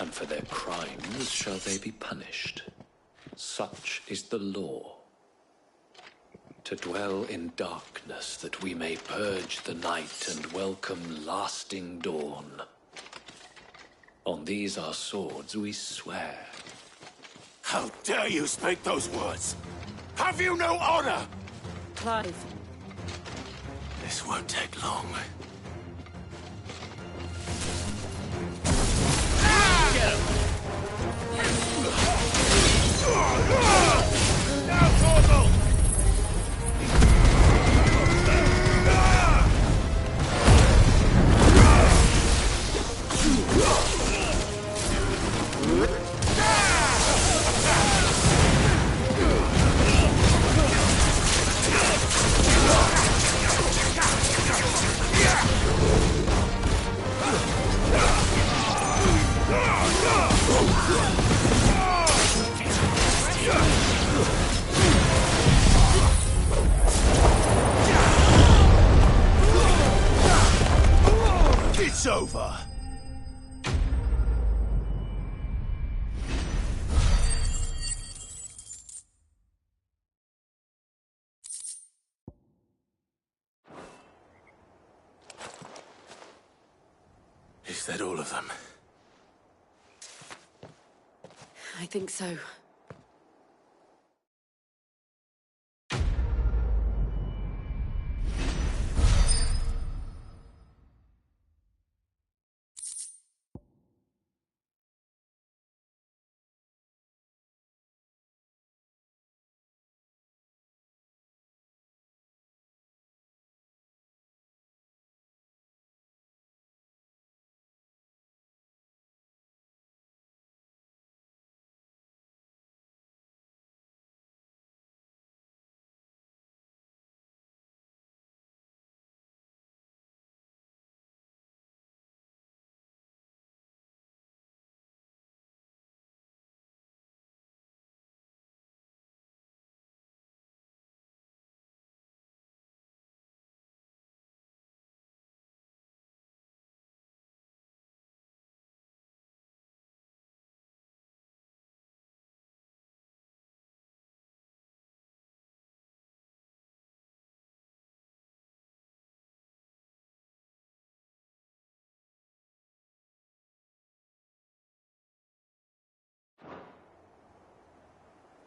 And for their crimes shall they be punished. Such is the law. To dwell in darkness that we may purge the night and welcome lasting dawn. On these our swords we swear. How dare you speak those words? Have you no honor? Clive. This won't take long. Get him! Now, Torgal! Is that all of them? I think so.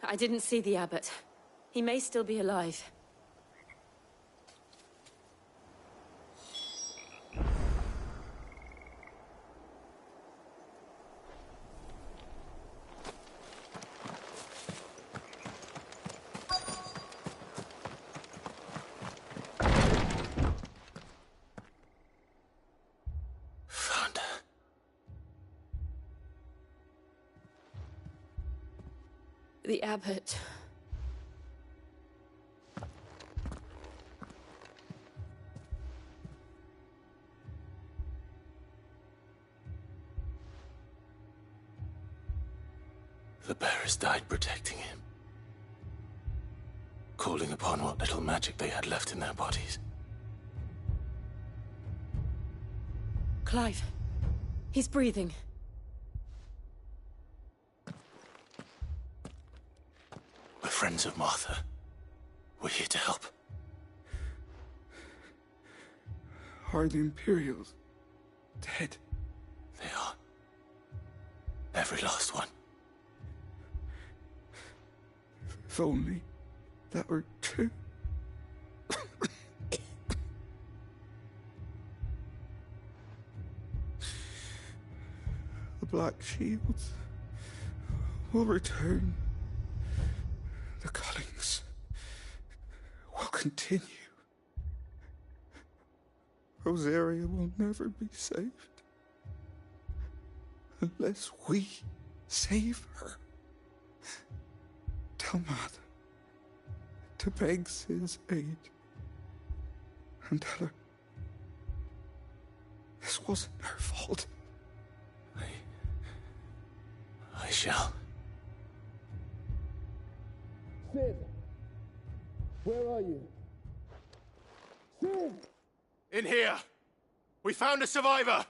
I didn't see the abbot. He may still be alive. Found her. The abbot. The bearers died protecting him. Calling upon what little magic they had left in their bodies. Clive. He's breathing. We're friends of Martha. We're here to help. Are the Imperials dead? They are. Every last one. If only that were true. The Black Shields will return. The cullings will continue. Rosaria will never be saved unless we save her. Tell Mother to beg Cid's aid and tell her this wasn't her fault. I shall. Cid! Where are you? Cid! In here! We found a survivor!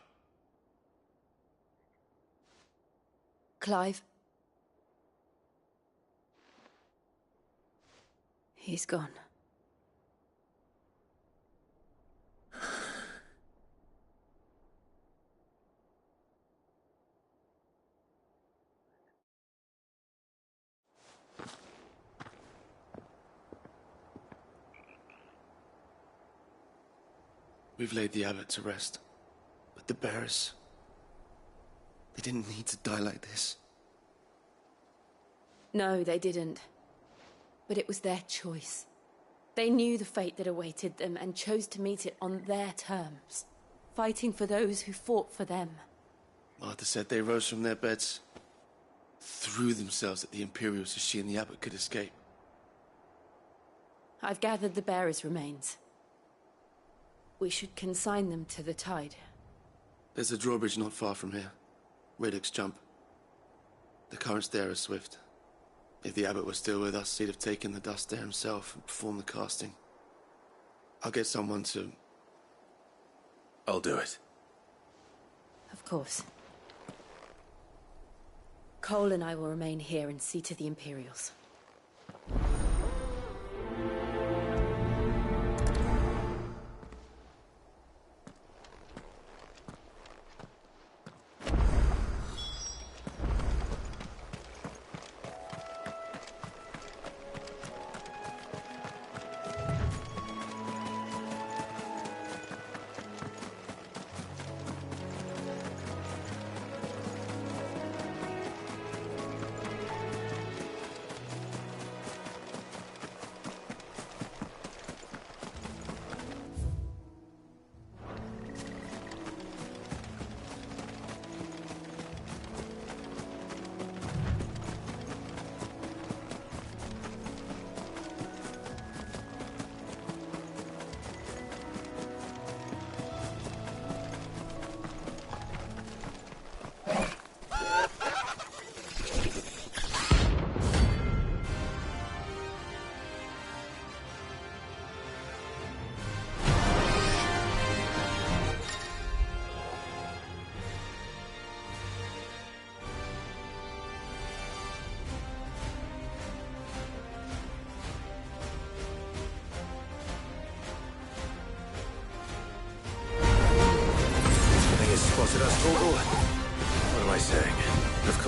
Clive. He's gone. We've laid the abbot to rest. But the bearers... they didn't need to die like this. No, they didn't. But it was their choice. They knew the fate that awaited them and chose to meet it on their terms, fighting for those who fought for them. Martha said they rose from their beds, threw themselves at the Imperials so she and the abbot could escape. I've gathered the bearers' remains. We should consign them to the tide. There's a drawbridge not far from here. Radix Jump. The currents there are swift. If the abbot was still with us, he'd have taken the dust there himself and performed the casting. I'll get someone to... I'll do it. Of course. Cole and I will remain here and see to the Imperials.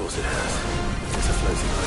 course it has. It's a floating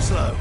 slow.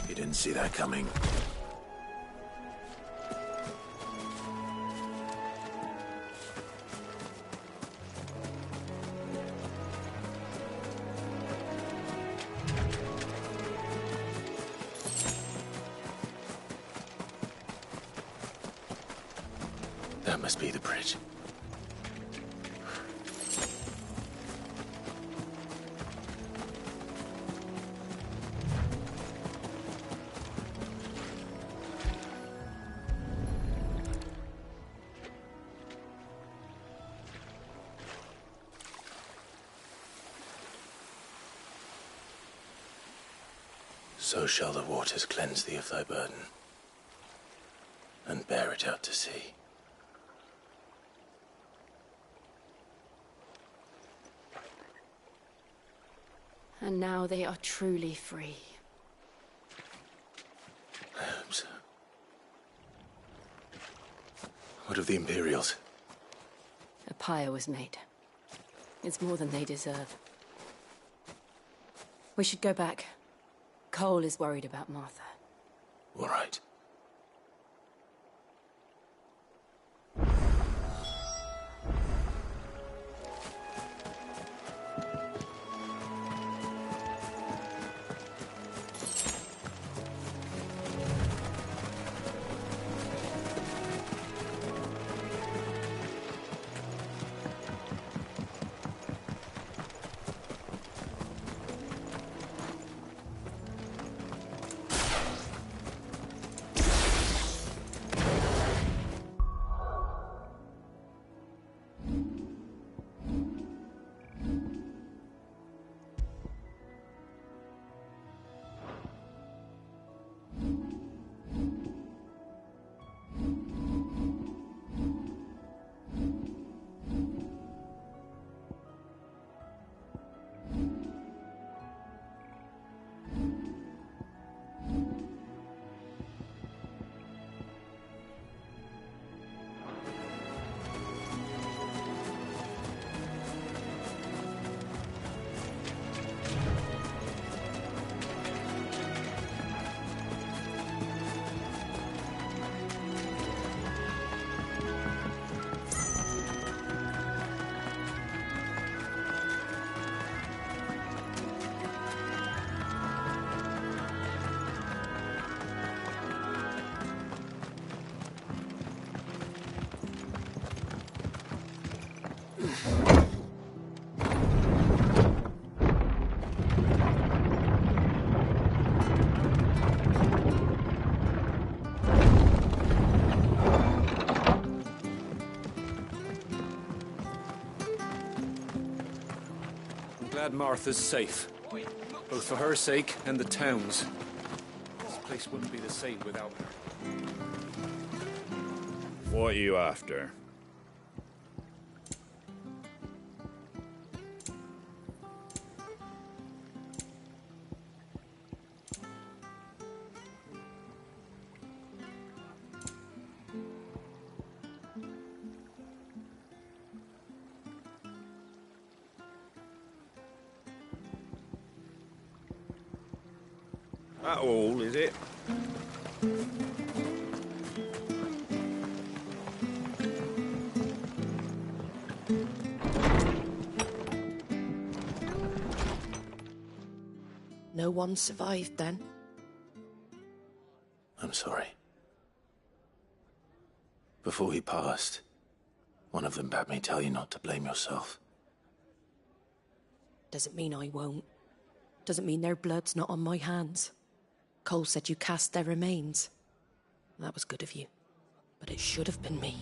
You didn't see that coming. That must be the bridge. So shall the waters cleanse thee of thy burden, and bear it out to sea. And now they are truly free. I hope so. What of the Imperials? A pyre was made. It's more than they deserve. We should go back. Cole is worried about Martha. All right. glad Martha's safe. Both for her sake and the town's. This place wouldn't be the same without her. What are you after? That all, is it? No one survived then? I'm sorry. Before he passed, one of them bade me tell you not to blame yourself. Doesn't mean I won't. Doesn't mean their blood's not on my hands. Cole said you cast their remains. That was good of you. But it should have been me.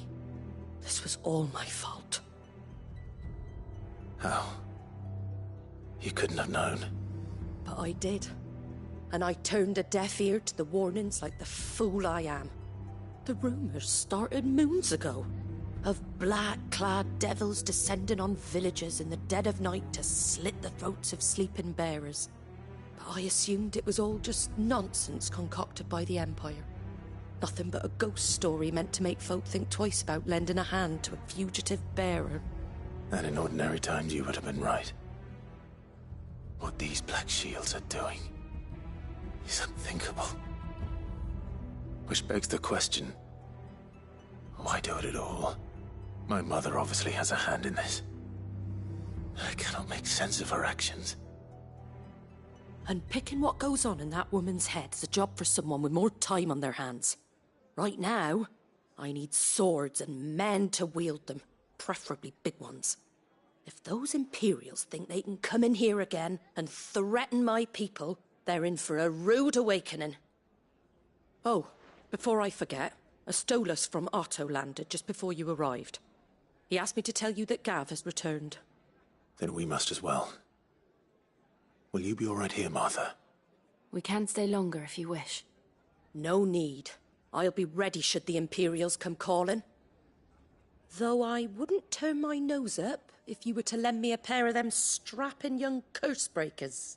This was all my fault. How? You couldn't have known. But I did. And I turned a deaf ear to the warnings like the fool I am. The rumours started moons ago. Of black-clad devils descending on villages in the dead of night to slit the throats of sleeping bearers. But I assumed it was all just nonsense concocted by the Empire. Nothing but a ghost story meant to make folk think twice about lending a hand to a fugitive bearer. And in ordinary times you would have been right. What these Black Shields are doing is unthinkable. Which begs the question, why do it at all? My mother obviously has a hand in this. I cannot make sense of her actions. And picking what goes on in that woman's head is a job for someone with more time on their hands. Right now, I need swords and men to wield them, preferably big ones. If those Imperials think they can come in here again and threaten my people, they're in for a rude awakening. Oh, before I forget, a Stolas from Otto landed just before you arrived. He asked me to tell you that Gav has returned. Then we must as well. Will you be all right here, Martha? We can stay longer if you wish. No need. I'll be ready should the Imperials come calling. Though I wouldn't turn my nose up if you were to lend me a pair of them strapping young curse-breakers.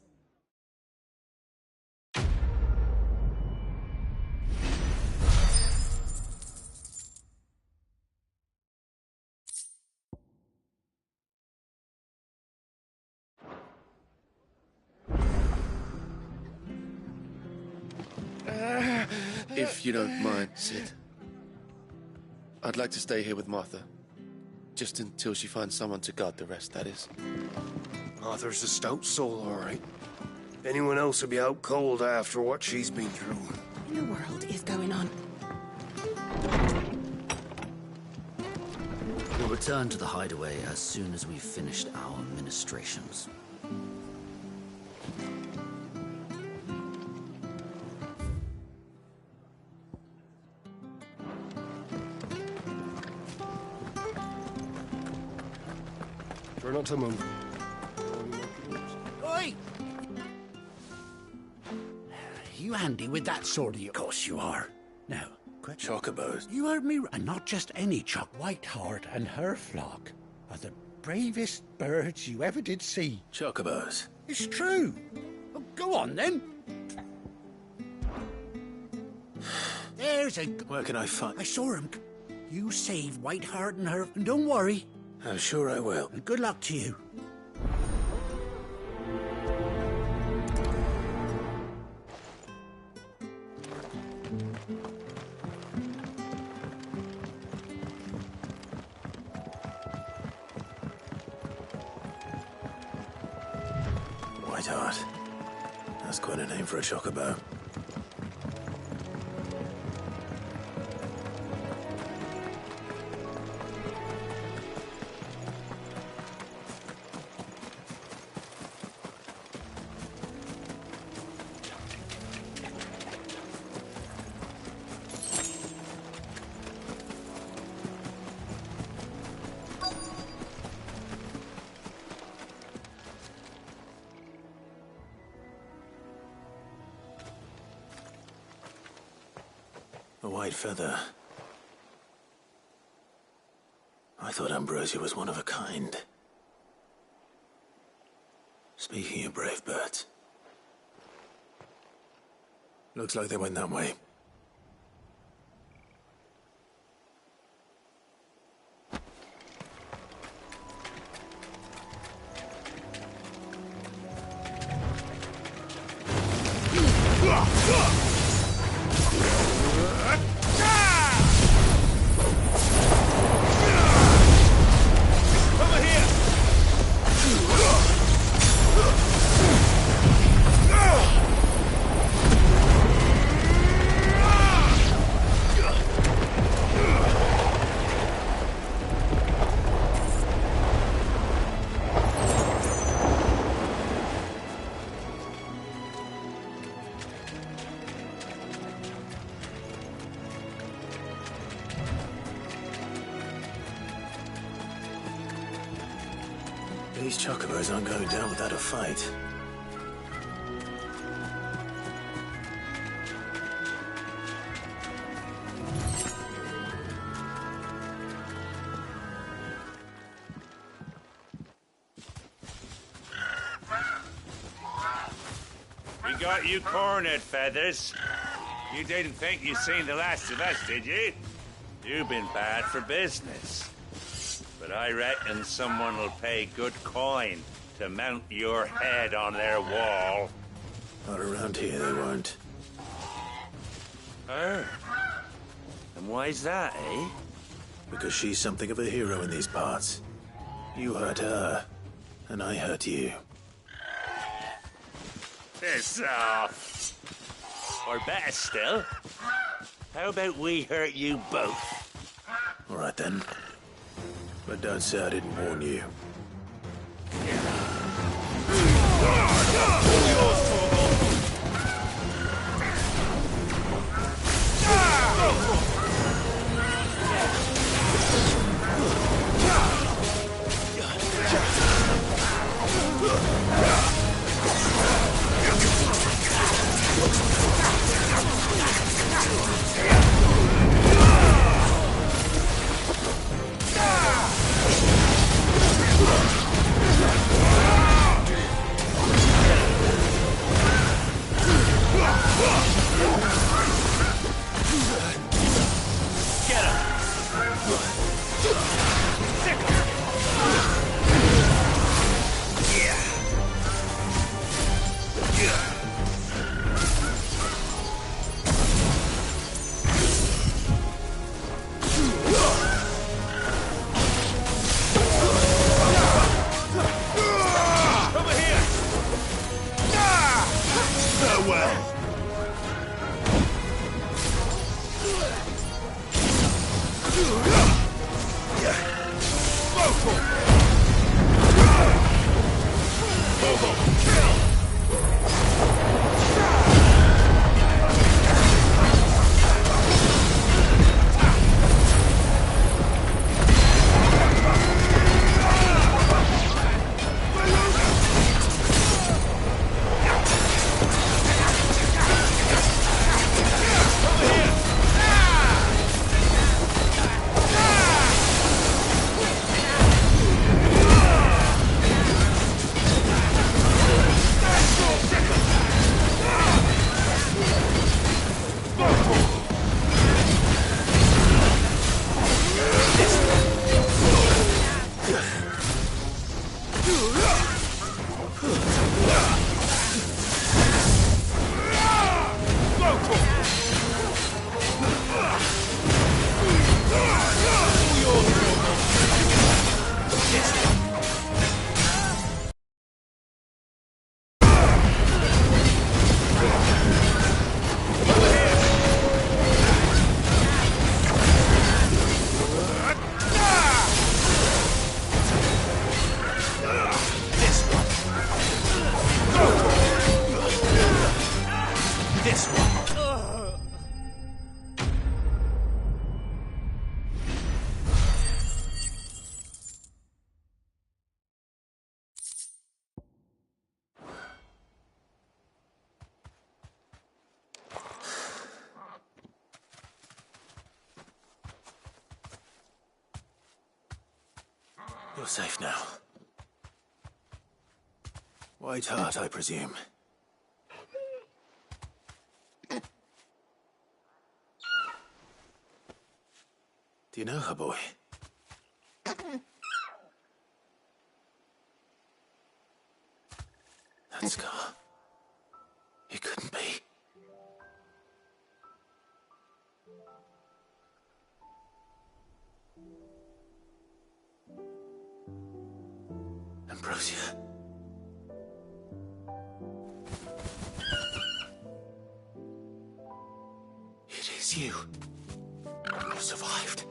If you don't mind, Sid. I'd like to stay here with Martha. Just until she finds someone to guard the rest, that is. Martha's a stout soul, all right. Anyone else would be out cold after what she's been through. What in the world is going on? We'll return to the hideaway as soon as we've finished our ministrations. Try not to move. Oi! You handy with that sword of yours? Of course you are. Now, quick. Chocobos. You heard me, and not just any choc. Whiteheart and her flock are the bravest birds you ever did see. Chocobos. It's true. Oh, go on, then. There's a... Where can I find... I saw him. You save Whiteheart and her, and don't worry. I'm sure I will. And good luck to you. Whiteheart. That's quite a name for a chocobo. white feather. I thought Ambrosia was one of a kind. Speaking of brave birds, looks like they went that way. These chocobos aren't going down without a fight. We got you cornered, Feathers. You didn't think you'd seen the last of us, did you? You've been bad for business. But I reckon someone will pay good coin to mount your head on their wall. Not around here, they won't. Oh. And why's that, eh? Because she's something of a hero in these parts. You hurt her, and I hurt you. Piss off. Or better still, how about we hurt you both? All right, then. But don't say I didn't warn you. You're safe now. White Hart, I presume. Do you know her, boy? That scar. It couldn't be. Ambrosia. It is you. You survived.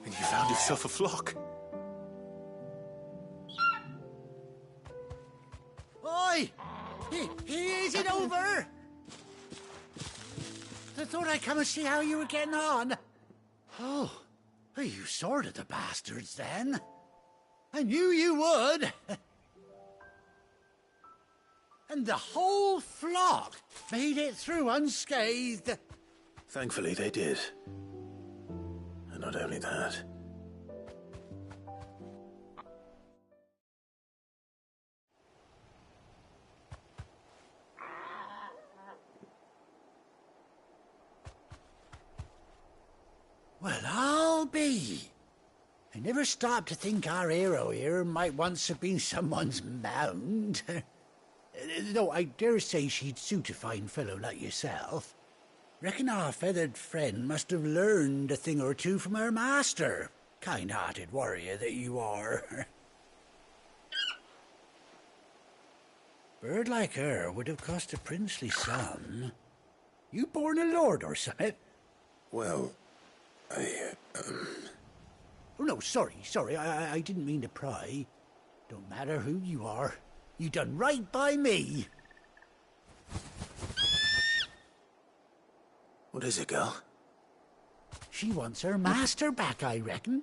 And you found yourself a flock. Oi! Is it over? I thought I'd come and see how you were getting on. Oh, you sorted the bastards then. I knew you would. And the whole flock made it through unscathed. Thankfully, they did. And not only that. Well, I'll be. I never stopped to think our hero here might once have been someone's mount. Though I dare say she'd suit a fine fellow like yourself. Reckon our feathered friend must have learned a thing or two from her master. Kind-hearted warrior that you are. Bird like her would have cost a princely sum. You born a lord or something? Well, Oh, no, sorry. I didn't mean to pry. Don't matter who you are. You done right by me. What is it, girl? She wants her master back, I reckon.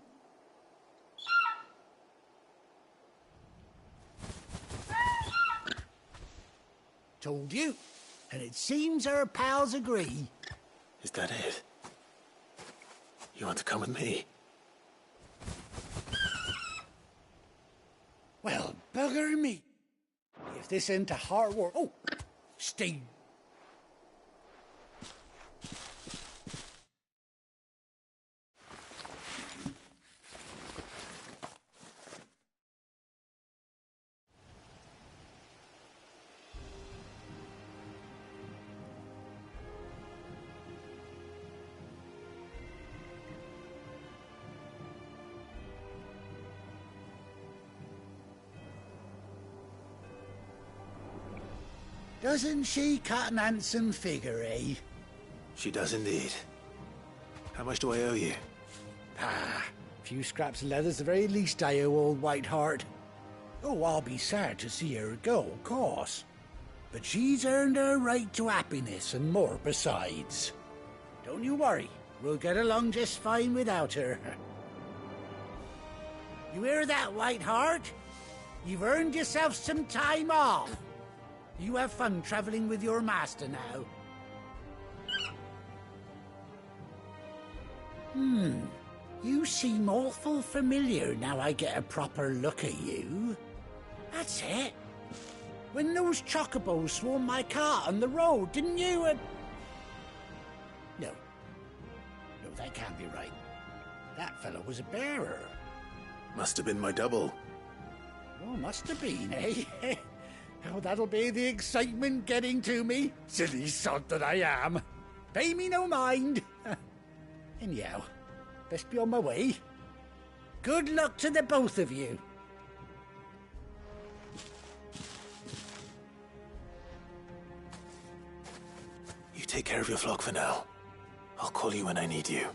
Told you. And it seems her pals agree. Is that it? You want to come with me? Well, bugger me. If this ain't a hard war... Oh, stay. Doesn't she cut an handsome figure, eh? She does indeed. How much do I owe you? A few scraps of leather's the very least I owe old White Hart. Oh, I'll be sad to see her go, of course. But she's earned her right to happiness and more besides. Don't you worry, we'll get along just fine without her. You hear that, White Hart? You've earned yourself some time off. You have fun traveling with your master now. You seem awful familiar now I get a proper look at you. That's it. When those chocobos swarmed my cart on the road, didn't you? No, that can't be right. That fellow was a bearer. Must have been my double. Oh, must have been, eh? Oh, that'll be the excitement getting to me. Silly sod that I am. Pay me no mind. Anyhow, best be on my way. Good luck to the both of you. You take care of your flock for now. I'll call you when I need you.